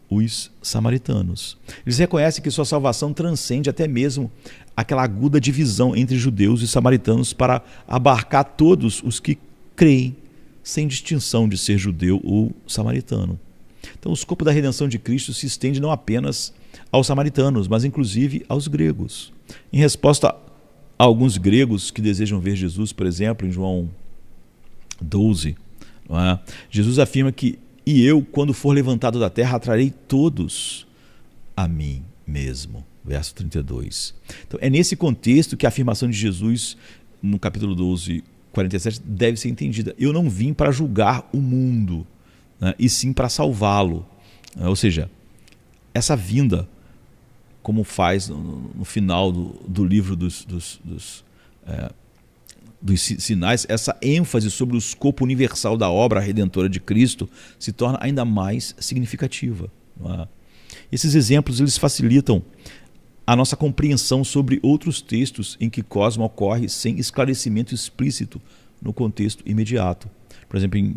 os samaritanos. Eles reconhecem que sua salvação transcende até mesmo aquela aguda divisão entre judeus e samaritanos para abarcar todos os que creem, sem distinção de ser judeu ou samaritano. Então, o escopo da redenção de Cristo se estende não apenas aos samaritanos, mas inclusive aos gregos. Em resposta a alguns gregos que desejam ver Jesus, por exemplo, em João 12, Jesus afirma que "E eu, quando for levantado da terra, atrarei todos a mim mesmo", verso 32. Então, é nesse contexto que a afirmação de Jesus, no capítulo 12, 47, deve ser entendida. Eu não vim para julgar o mundo, né, e sim para salvá-lo. Ou seja, essa vinda, como faz no final do livro dos sinais, essa ênfase sobre o escopo universal da obra redentora de Cristo se torna ainda mais significativa. Não é? Esses exemplos eles facilitam a nossa compreensão sobre outros textos em que cosmo ocorre sem esclarecimento explícito no contexto imediato. Por exemplo, em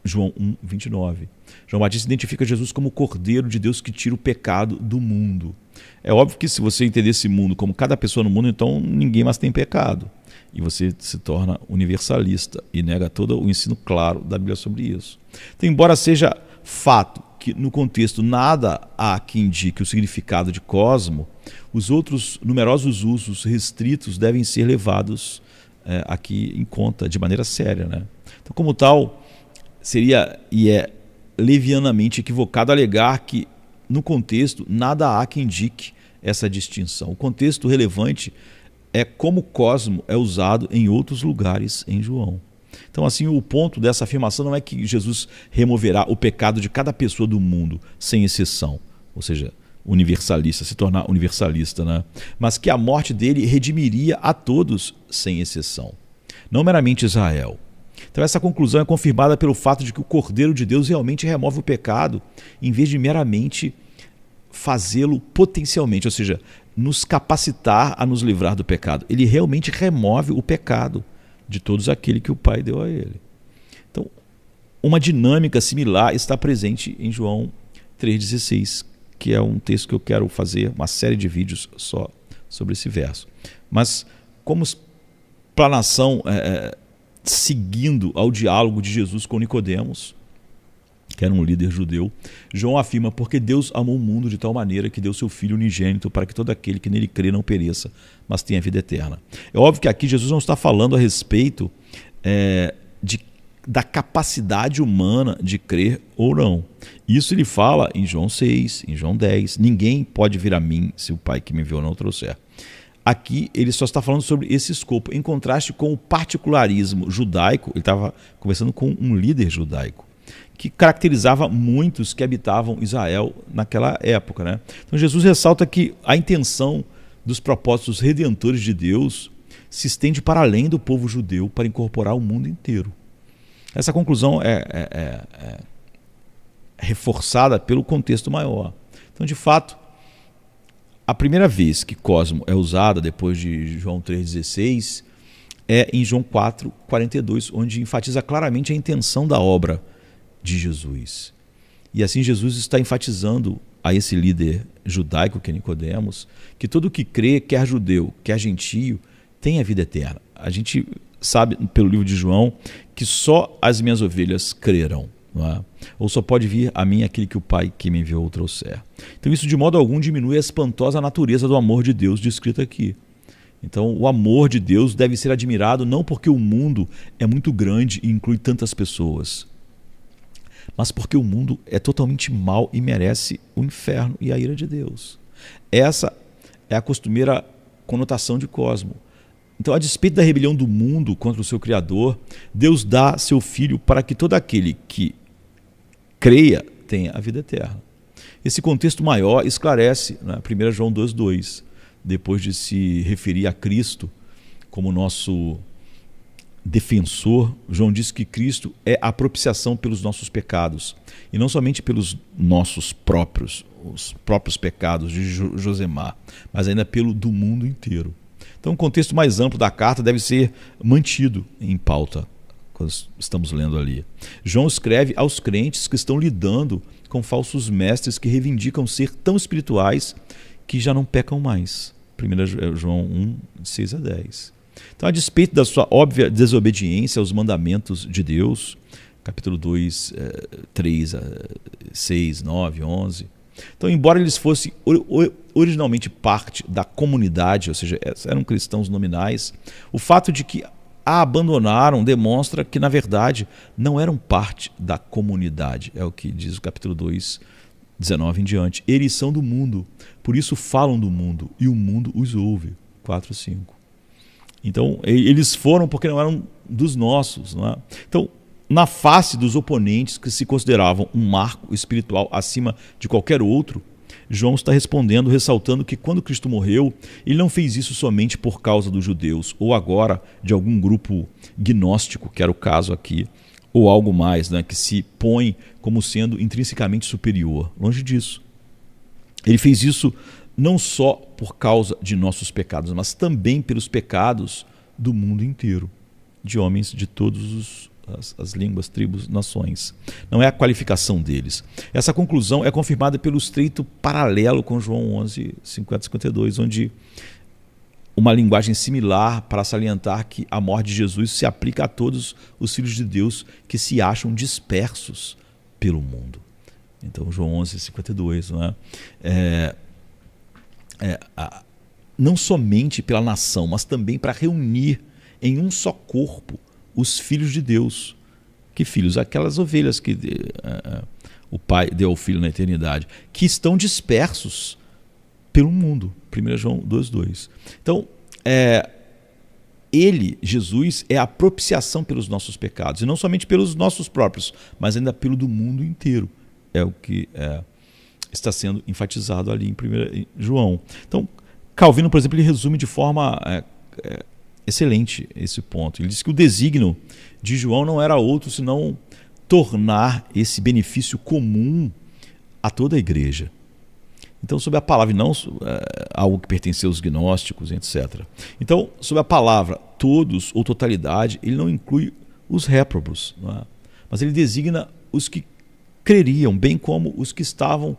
João 1:29. João Batista identifica Jesus como o Cordeiro de Deus que tira o pecado do mundo. É óbvio que se você entender esse mundo como cada pessoa no mundo, então ninguém mais tem pecado. E você se torna universalista e nega todo o ensino claro da Bíblia sobre isso. Então, embora seja fato que no contexto nada há que indique o significado de cosmo, os outros numerosos usos restritos devem ser levados aqui em conta de maneira séria, né? Então, como tal, seria e é levianamente equivocado alegar que no contexto nada há que indique essa distinção. O contexto relevante é como o cosmo é usado em outros lugares em João. Então, assim, o ponto dessa afirmação não é que Jesus removerá o pecado de cada pessoa do mundo, sem exceção, ou seja, universalista, se tornar universalista, né? Mas que a morte dele redimiria a todos, sem exceção, não meramente Israel. Então, essa conclusão é confirmada pelo fato de que o Cordeiro de Deus realmente remove o pecado, em vez de meramente fazê-lo potencialmente, ou seja, nos capacitar a nos livrar do pecado. Ele realmente remove o pecado de todos aqueles que o Pai deu a ele. Então, uma dinâmica similar está presente em João 3,16, que é um texto que eu quero fazer uma série de vídeos só sobre esse verso. Mas, como explanação, seguindo ao diálogo de Jesus com Nicodemos, que era um líder judeu, João afirma: porque Deus amou o mundo de tal maneira que deu seu Filho unigênito para que todo aquele que nele crê não pereça, mas tenha vida eterna. É óbvio que aqui Jesus não está falando a respeito da capacidade humana de crer ou não. Isso ele fala em João 6, em João 10. Ninguém pode vir a mim se o Pai que me enviou não o trouxer. Aqui ele só está falando sobre esse escopo, em contraste com o particularismo judaico. Ele estava conversando com um líder judaico, que caracterizava muitos que habitavam Israel naquela época, né? Então Jesus ressalta que a intenção dos propósitos redentores de Deus se estende para além do povo judeu para incorporar o mundo inteiro. Essa conclusão é reforçada pelo contexto maior. Então, de fato, a primeira vez que cosmo é usada, depois de João 3,16, é em João 4,42, onde enfatiza claramente a intenção da obra de Jesus. E assim Jesus está enfatizando a esse líder judaico, que é Nicodemos, que todo que crê, quer judeu, quer gentio, tem a vida eterna. A gente sabe pelo livro de João que só as minhas ovelhas crerão, não é? Ou só pode vir a mim aquele que o Pai que me enviou trouxer. Então isso de modo algum diminui a espantosa natureza do amor de Deus descrito aqui. Então o amor de Deus deve ser admirado não porque o mundo é muito grande e inclui tantas pessoas, mas porque o mundo é totalmente mau e merece o inferno e a ira de Deus. Essa é a costumeira conotação de cosmo. Então, a despeito da rebelião do mundo contra o seu Criador, Deus dá seu Filho para que todo aquele que creia tenha a vida eterna. Esse contexto maior esclarece, né, 1 João 2,2, depois de se referir a Cristo como nosso defensor, João diz que Cristo é a propiciação pelos nossos pecados, e não somente pelos nossos próprios, os próprios pecados de Josemar, mas ainda pelo do mundo inteiro. Então, o contexto mais amplo da carta deve ser mantido em pauta quando estamos lendo ali. João escreve aos crentes que estão lidando com falsos mestres que reivindicam ser tão espirituais que já não pecam mais. 1 João 1, 6 a 10. Então, a despeito da sua óbvia desobediência aos mandamentos de Deus, capítulo 2, 3, 6, 9, 11... Então, embora eles fossem originalmente parte da comunidade, ou seja, eram cristãos nominais, o fato de que a abandonaram demonstra que, na verdade, não eram parte da comunidade. É o que diz o capítulo 2, 19 em diante. Eles são do mundo, por isso falam do mundo, e o mundo os ouve. 4, 5. Então, eles foram porque não eram dos nossos, não é? Então, na face dos oponentes que se consideravam um marco espiritual acima de qualquer outro, João está respondendo, ressaltando que quando Cristo morreu, ele não fez isso somente por causa dos judeus, ou agora de algum grupo gnóstico, que era o caso aqui, ou algo mais, né, que se põe como sendo intrinsecamente superior. Longe disso. Ele fez isso não só por causa de nossos pecados, mas também pelos pecados do mundo inteiro, de homens de todas as línguas, tribos, nações. Não é a qualificação deles. Essa conclusão é confirmada pelo estreito paralelo com João 11, 50 e 52, onde uma linguagem similar para salientar que a morte de Jesus se aplica a todos os filhos de Deus que se acham dispersos pelo mundo. Então, João 11, 52, não é? Não somente pela nação, mas também para reunir em um só corpo os filhos de Deus. Que filhos? Aquelas ovelhas que o Pai deu ao Filho na eternidade, que estão dispersos pelo mundo. 1 João 2,2. Então, ele, Jesus, é a propiciação pelos nossos pecados, e não somente pelos nossos próprios, mas ainda pelo do mundo inteiro. É o que está sendo enfatizado ali em 1 João. Então, Calvino, por exemplo, ele resume de forma excelente esse ponto. Ele diz que o desígnio de João não era outro senão tornar esse benefício comum a toda a igreja. Então, sob a palavra, e não algo que pertencia aos gnósticos, etc. Então, sob a palavra todos ou totalidade, ele não inclui os réprobos, não é? Mas ele designa os que creriam, bem como os que estavam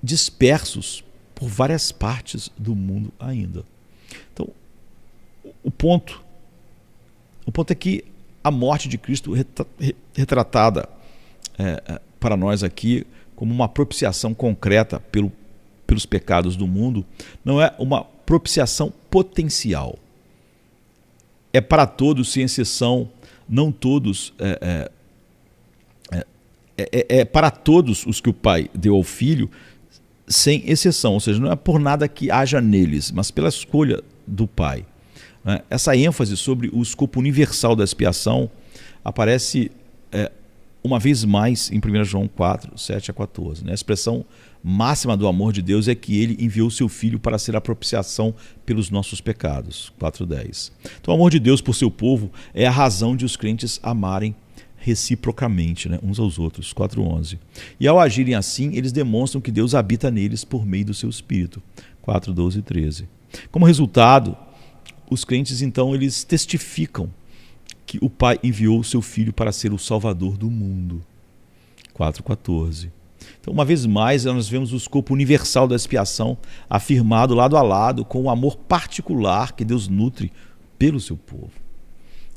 dispersos por várias partes do mundo ainda. Então, o ponto é que a morte de Cristo, retratada para nós aqui como uma propiciação concreta pelos pecados do mundo, não é uma propiciação potencial. É para todos, sem exceção, não todos. É para todos os que o Pai deu ao Filho, sem exceção, ou seja, não é por nada que haja neles, mas pela escolha do Pai. Essa ênfase sobre o escopo universal da expiação aparece uma vez mais em 1 João 4, 7 a 14. A expressão máxima do amor de Deus é que ele enviou seu Filho para ser a propiciação pelos nossos pecados. 4:10. Então, o amor de Deus por seu povo é a razão de os crentes amarem reciprocamente, uns aos outros. 4:11. E ao agirem assim, eles demonstram que Deus habita neles por meio do seu Espírito. 4:12 e 13. Como resultado, os crentes, então, eles testificam que o Pai enviou o seu Filho para ser o Salvador do mundo. 4:14. Então, uma vez mais, nós vemos o escopo universal da expiação afirmado lado a lado com o amor particular que Deus nutre pelo seu povo.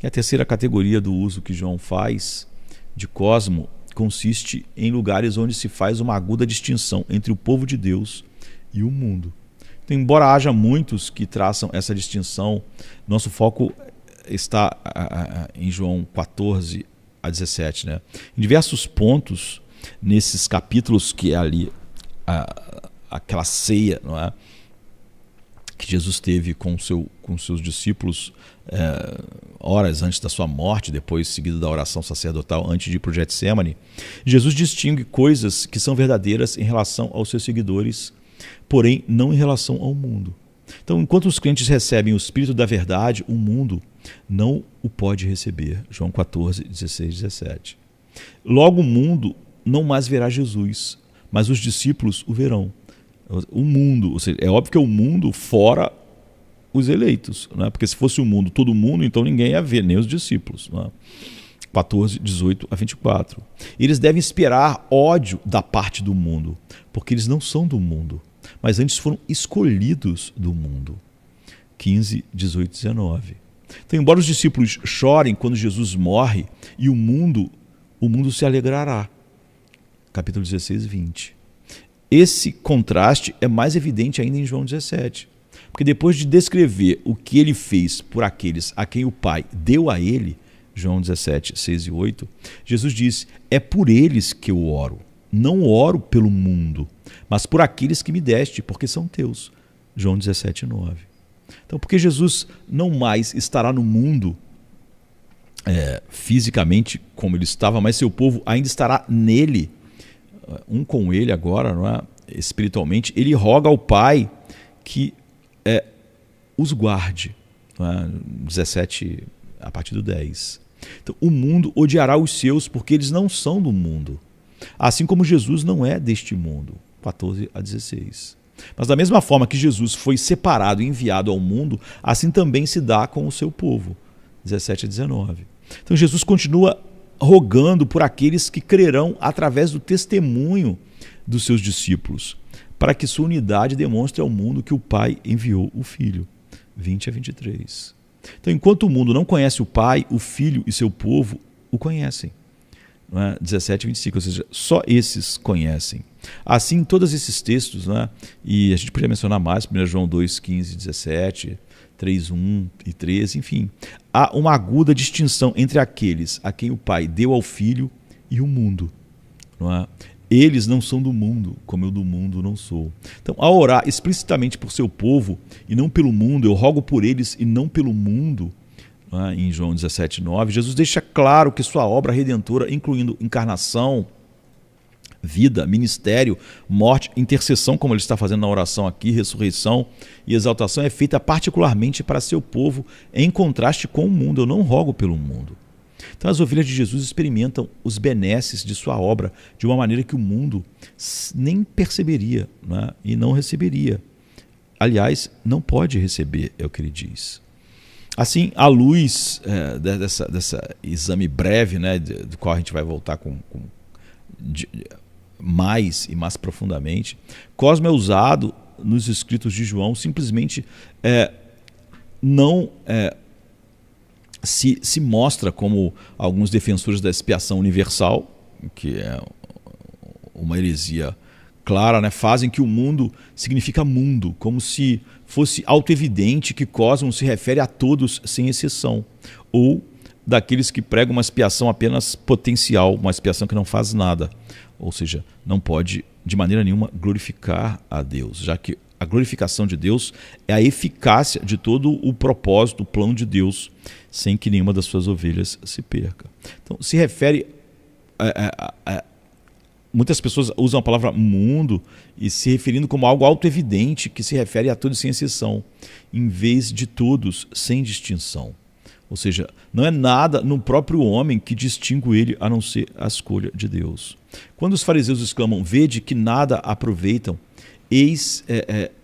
E a terceira categoria do uso que João faz de cosmo consiste em lugares onde se faz uma aguda distinção entre o povo de Deus e o mundo. Então, embora haja muitos que traçam essa distinção, nosso foco está em João 14 a 17. Em diversos pontos, nesses capítulos que é ali aquela ceia, não é, que Jesus teve com seus discípulos horas antes da sua morte, depois seguido da oração sacerdotal antes de ir para o Getsemane, Jesus distingue coisas que são verdadeiras em relação aos seus seguidores, porém não em relação ao mundo. Então, enquanto os crentes recebem o Espírito da verdade, o mundo não o pode receber. João 14, 16, 17. Logo o mundo não mais verá Jesus, mas os discípulos o verão. O mundo, ou seja, é óbvio que é o mundo fora os eleitos, né? Porque se fosse o mundo, todo mundo, então ninguém ia ver, nem os discípulos. Né? 14, 18 a 24. Eles devem esperar ódio da parte do mundo, porque eles não são do mundo, mas antes foram escolhidos do mundo. 15, 18 e 19. Então, embora os discípulos chorem quando Jesus morre, e o mundo se alegrará. Capítulo 16, 20. Esse contraste é mais evidente ainda em João 17. Porque depois de descrever o que ele fez por aqueles a quem o Pai deu a ele, João 17, 6 e 8, Jesus disse: é por eles que eu oro. Não oro pelo mundo, mas por aqueles que me deste, porque são teus. João 17, 9. Então, porque Jesus não mais estará no mundo fisicamente como ele estava, mas seu povo ainda estará nele, um com ele agora, não é? espiritualmente, ele roga ao Pai que os guarde. 17, a partir do 10. Então, o mundo odiará os seus porque eles não são do mundo, assim como Jesus não é deste mundo. 14 a 16. Mas da mesma forma que Jesus foi separado e enviado ao mundo, assim também se dá com o seu povo. 17 a 19. Então Jesus continua rogando por aqueles que crerão através do testemunho dos seus discípulos, para que sua unidade demonstre ao mundo que o Pai enviou o Filho. 20 a 23. Então, enquanto o mundo não conhece o Pai, o Filho e seu povo o conhecem. 17 e 25, ou seja, só esses conhecem. Assim, todos esses textos, e a gente podia mencionar mais, 1 João 2, 15 e 17, 3, 1 e 13, enfim. Há uma aguda distinção entre aqueles a quem o Pai deu ao Filho e o mundo. Eles não são do mundo, como eu do mundo não sou. Então, ao orar explicitamente por seu povo e não pelo mundo, eu rogo por eles e não pelo mundo, em João 17, 9, Jesus deixa claro que sua obra redentora, incluindo encarnação, vida, ministério, morte, intercessão, como ele está fazendo na oração aqui, ressurreição e exaltação, é feita particularmente para seu povo, em contraste com o mundo. Eu não rogo pelo mundo. Então as ovelhas de Jesus experimentam os benesses de sua obra de uma maneira que o mundo nem perceberia, e não receberia. Aliás, não pode receber, é o que ele diz. Assim, à luz desse exame breve, do qual a gente vai voltar mais e mais profundamente, Cosmo é usado nos escritos de João simplesmente não se mostra como alguns defensores da expiação universal, que é uma heresia clara, fazem que o mundo significa mundo, como se fosse autoevidente que cosmos se refere a todos sem exceção, ou daqueles que pregam uma expiação apenas potencial, uma expiação que não faz nada, ou seja, não pode de maneira nenhuma glorificar a Deus, já que a glorificação de Deus é a eficácia de todo o propósito, o plano de Deus, sem que nenhuma das suas ovelhas se perca. Então, se refere muitas pessoas usam a palavra mundo e se referindo como algo autoevidente que se refere a todos sem exceção, em vez de todos sem distinção. Ou seja, não é nada no próprio homem que distingue ele a não ser a escolha de Deus. Quando os fariseus exclamam, vede que nada aproveitam, eis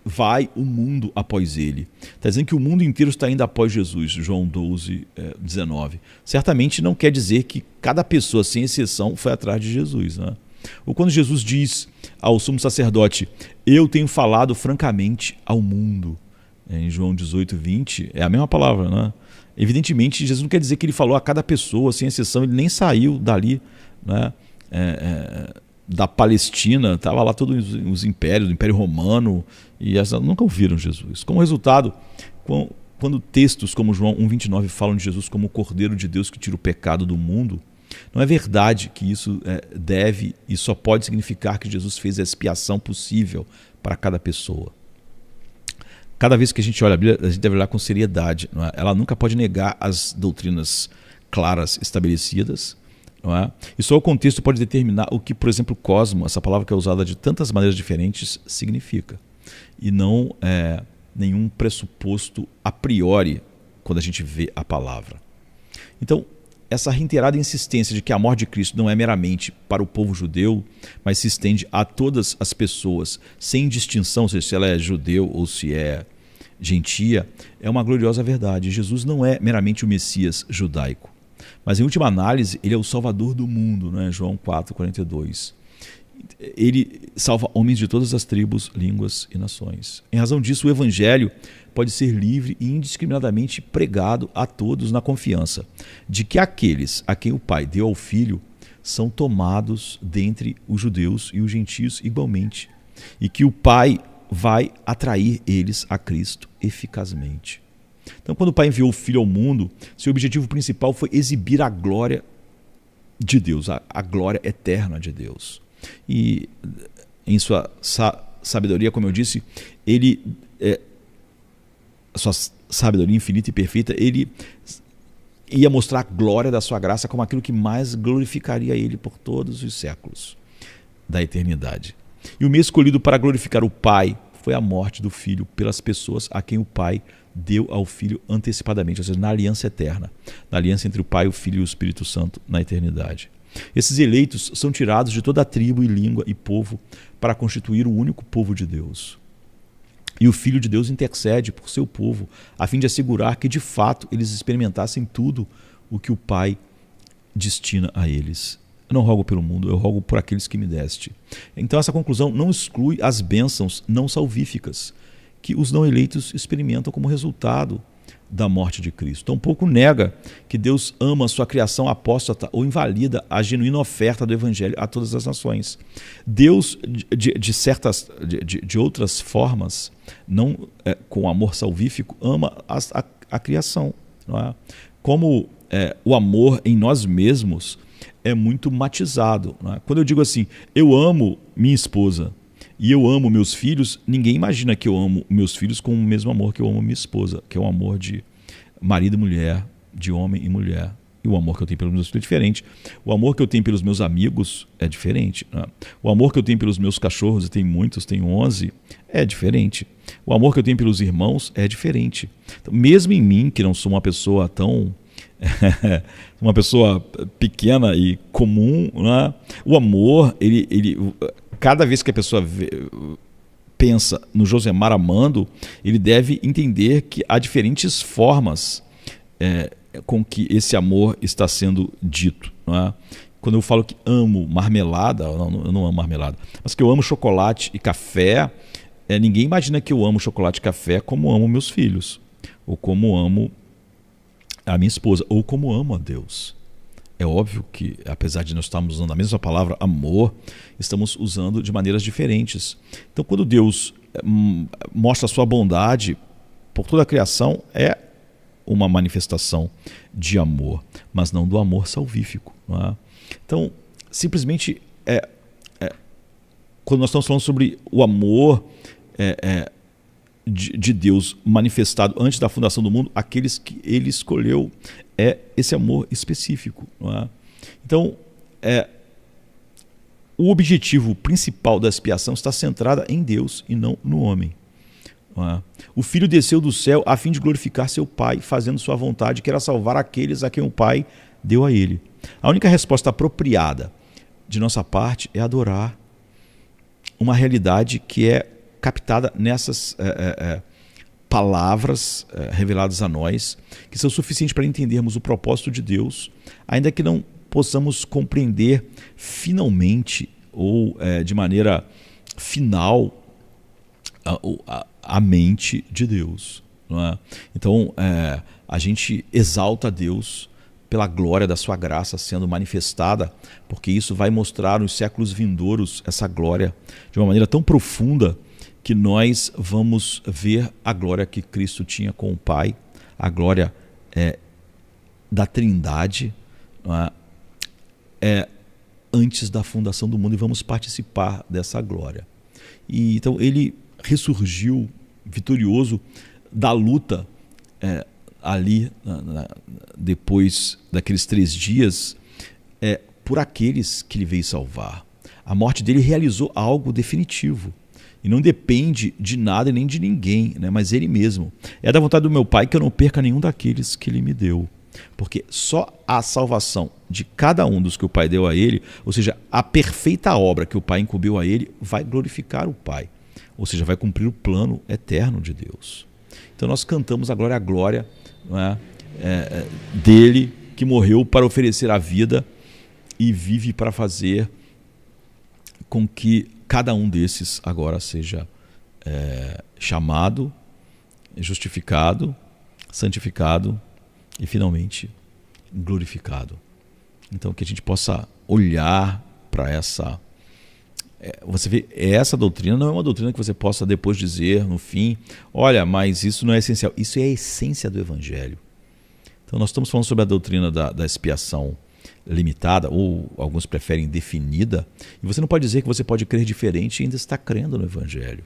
vai o mundo após ele. Está dizendo que o mundo inteiro está indo após Jesus, João 12, 19. Certamente não quer dizer que cada pessoa, sem exceção, foi atrás de Jesus, Ou quando Jesus diz ao sumo sacerdote, eu tenho falado francamente ao mundo, em João 18, 20, é a mesma palavra, Evidentemente, Jesus não quer dizer que ele falou a cada pessoa, sem exceção, ele nem saiu dali, da Palestina, estava lá todos os impérios, o Império Romano, e nunca ouviram Jesus. Como resultado, quando textos como João 1,29 falam de Jesus como o Cordeiro de Deus que tira o pecado do mundo, não é verdade que isso deve e só pode significar que Jesus fez a expiação possível para cada pessoa. Cada vez que a gente olha a Bíblia, a gente deve olhar com seriedade. Ela nunca pode negar as doutrinas claras estabelecidas. E só o contexto pode determinar o que, por exemplo, cosmo, essa palavra que é usada de tantas maneiras diferentes, significa. E não nenhum pressuposto a priori quando a gente vê a palavra. Então, essa reiterada insistência de que a morte de Cristo não é meramente para o povo judeu, mas se estende a todas as pessoas, sem distinção, ou seja, se ela é judeu ou se é gentia, é uma gloriosa verdade. Jesus não é meramente o Messias judaico, mas em última análise, ele é o Salvador do mundo, João 4, 42. Ele salva homens de todas as tribos, línguas e nações. Em razão disso, o Evangelho pode ser livre e indiscriminadamente pregado a todos na confiança de que aqueles a quem o Pai deu ao Filho são tomados dentre os judeus e os gentios igualmente, e que o Pai vai atrair eles a Cristo eficazmente. Então, quando o Pai enviou o Filho ao mundo, seu objetivo principal foi exibir a glória de Deus, a glória eterna de Deus. E em sua sabedoria, como eu disse, sua sabedoria infinita e perfeita, ele ia mostrar a glória da sua graça como aquilo que mais glorificaria ele por todos os séculos da eternidade. E o meio escolhido para glorificar o Pai foi a morte do Filho pelas pessoas a quem o Pai deu ao Filho antecipadamente, ou seja, na aliança eterna, na aliança entre o Pai, o Filho e o Espírito Santo na eternidade. Esses eleitos são tirados de toda a tribo e língua e povo para constituir o único povo de Deus. E o Filho de Deus intercede por seu povo, a fim de assegurar que de fato eles experimentassem tudo o que o Pai destina a eles. Eu não rogo pelo mundo, eu rogo por aqueles que me deste. Então essa conclusão não exclui as bênçãos não salvíficas que os não eleitos experimentam como resultado da morte de Cristo. Tampouco nega que Deus ama a sua criação apóstata ou invalida a genuína oferta do Evangelho a todas as nações. Deus, de outras formas, não com amor salvífico, ama a criação. Não é? Como o amor em nós mesmos é muito matizado. Não é? Quando eu digo assim, eu amo minha esposa e eu amo meus filhos, ninguém imagina que eu amo meus filhos com o mesmo amor que eu amo minha esposa, que é o amor de marido e mulher, de homem e mulher. E o amor que eu tenho pelos meus filhos é diferente. O amor que eu tenho pelos meus amigos é diferente. Né? O amor que eu tenho pelos meus cachorros, eu tenho muitos, tenho 11, é diferente. O amor que eu tenho pelos irmãos é diferente. Então, mesmo em mim, que não sou uma pessoa tão... uma pessoa pequena e comum, né? O amor, cada vez que a pessoa pensa no Josemar amando, ele deve entender que há diferentes formas com que esse amor está sendo dito. Não é? Quando eu falo que amo marmelada, eu não amo marmelada, mas que eu amo chocolate e café, ninguém imagina que eu amo chocolate e café como amo meus filhos, ou como amo a minha esposa, ou como amo a Deus. É óbvio que, apesar de nós estarmos usando a mesma palavra amor, estamos usando de maneiras diferentes. Então, quando Deus mostra a sua bondade por toda a criação, é uma manifestação de amor, mas não do amor salvífico. Não é? Então, simplesmente, quando nós estamos falando sobre o amor de Deus manifestado antes da fundação do mundo, aqueles que ele escolheu, é esse amor específico. Não é? Então, o objetivo principal da expiação está centrado em Deus e não no homem. Não é? O Filho desceu do céu a fim de glorificar seu Pai, fazendo sua vontade, que era salvar aqueles a quem o Pai deu a ele. A única resposta apropriada de nossa parte é adorar uma realidade que é captada nessas palavras reveladas a nós, que são suficientes para entendermos o propósito de Deus, ainda que não possamos compreender finalmente ou de maneira final a mente de Deus. Não é? Então, a gente exalta a Deus pela glória da sua graça sendo manifestada, porque isso vai mostrar nos séculos vindouros essa glória de uma maneira tão profunda que nós vamos ver a glória que Cristo tinha com o Pai, a glória da Trindade, antes da fundação do mundo, e vamos participar dessa glória. E então ele ressurgiu vitorioso da luta ali, depois daqueles 3 dias, por aqueles que ele veio salvar. A morte dele realizou algo definitivo. E não depende de nada e nem de ninguém, né? Mas ele mesmo. É da vontade do meu Pai que eu não perca nenhum daqueles que ele me deu. Porque só a salvação de cada um dos que o Pai deu a ele, ou seja, a perfeita obra que o Pai incumbiu a ele, vai glorificar o Pai. Ou seja, vai cumprir o plano eterno de Deus. Então nós cantamos a glória, não é? Dele que morreu para oferecer a vida e vive para fazer com que cada um desses agora seja chamado, justificado, santificado e finalmente glorificado. Então que a gente possa olhar para essa... Você vê, essa doutrina não é uma doutrina que você possa depois dizer no fim, olha, mas isso não é essencial. Isso é a essência do Evangelho. Então nós estamos falando sobre a doutrina da expiação limitada, ou alguns preferem definida, e você não pode dizer que você pode crer diferente e ainda está crendo no Evangelho.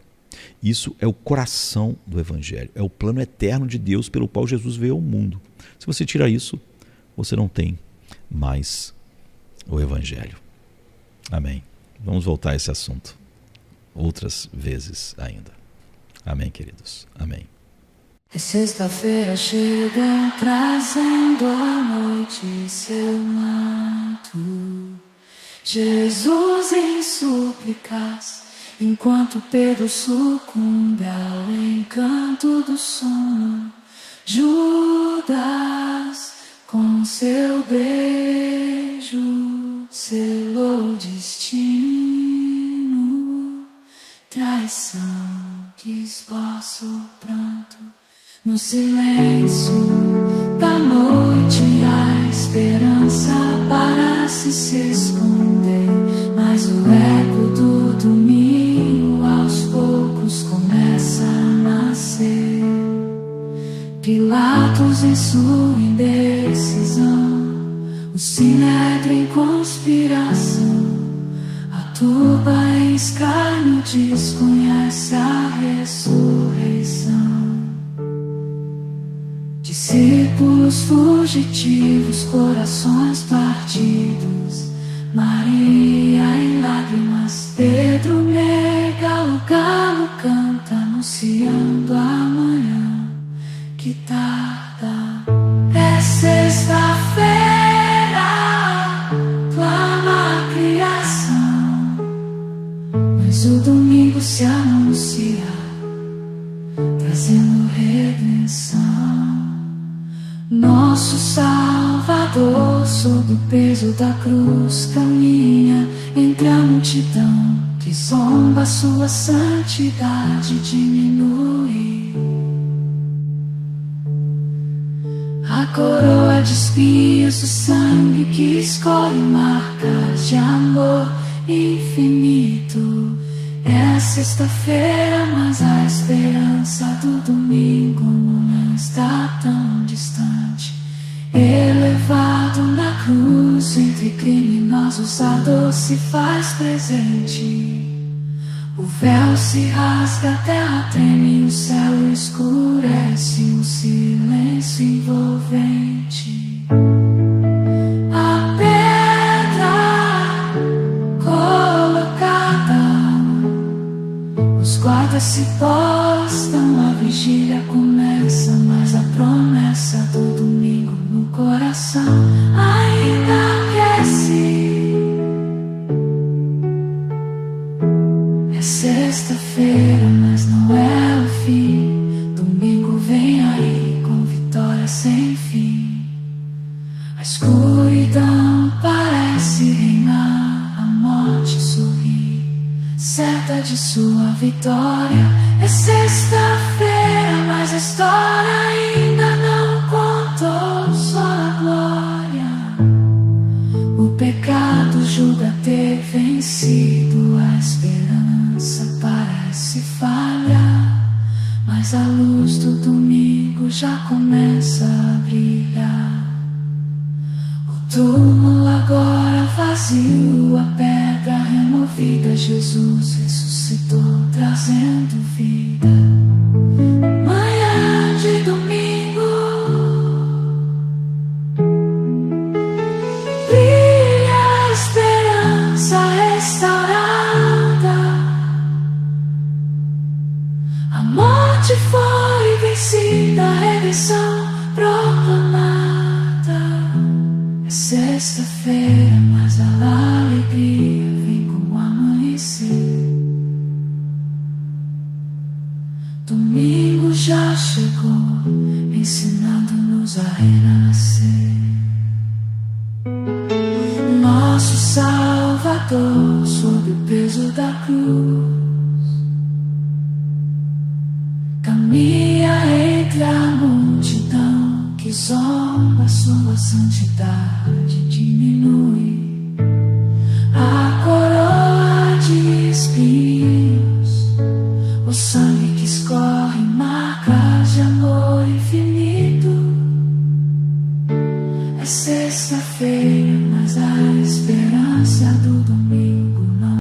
Isso é o coração do Evangelho, é o plano eterno de Deus pelo qual Jesus veio ao mundo. Se você tira isso, você não tem mais o Evangelho. Amém. Vamos voltar a esse assunto. outras vezes ainda. Amém, queridos? Amém. É sexta-feira chega trazendo a noite seu manto. Jesus em súplicas, enquanto Pedro sucumbe ao encanto do sono. Judas, com seu beijo, selou o destino. Traição que esboça o pranto. No silêncio da noite, a esperança parece se esconder, mas o eco do domingo aos poucos começa a nascer. Pilatos em sua indecisão, o sinédrio em conspiração, a turba em escárnio desconhece a ressurreição. Discípulos fugitivos, corações partidos, Maria em lágrimas, Pedro nega, o galo canta anunciando amanhã que tarda. É sexta-feira, clama a criação, mas o domingo se anuncia, trazendo redenção. Nosso Salvador, sob o peso da cruz, caminha entre a multidão que zomba, sua santidade diminui. A coroa de espinhos, o sangue que escolhe marcas de amor infinito. É a sexta-feira, mas a esperança do domingo não está tão distante. Elevado na cruz, entre criminosos a dor se faz presente. O véu se rasga, a terra treme, o céu escurece, um silêncio envolvente. A pedra colocada, os guardas se postam, a vigília começa, mas a promessa do domingo no coração ainda aquece. É sexta-feira, mas não é o fim. Domingo vem aí com vitória sem fim. A escuridão parece reinar, a morte sorri, certa de sua vitória. É sexta-feira, mas a história ainda não contou, só a glória. O pecado julga ter vencido, a esperança parece falhar, mas a luz do domingo já começa a brilhar. O túmulo agora vazio, a pedra removida, Jesus ressuscitou, trazendo vida. Manhã de domingo, brilha a esperança restaurada. A morte foi vencida, a redenção proclamada. É sexta-feira, mas a alegria vem com o amanhecer. Domingo já chegou, ensinando-nos a renascer. Nosso Salvador, sob o peso da cruz, caminha entre a multidão que zomba, sua santidade diminui.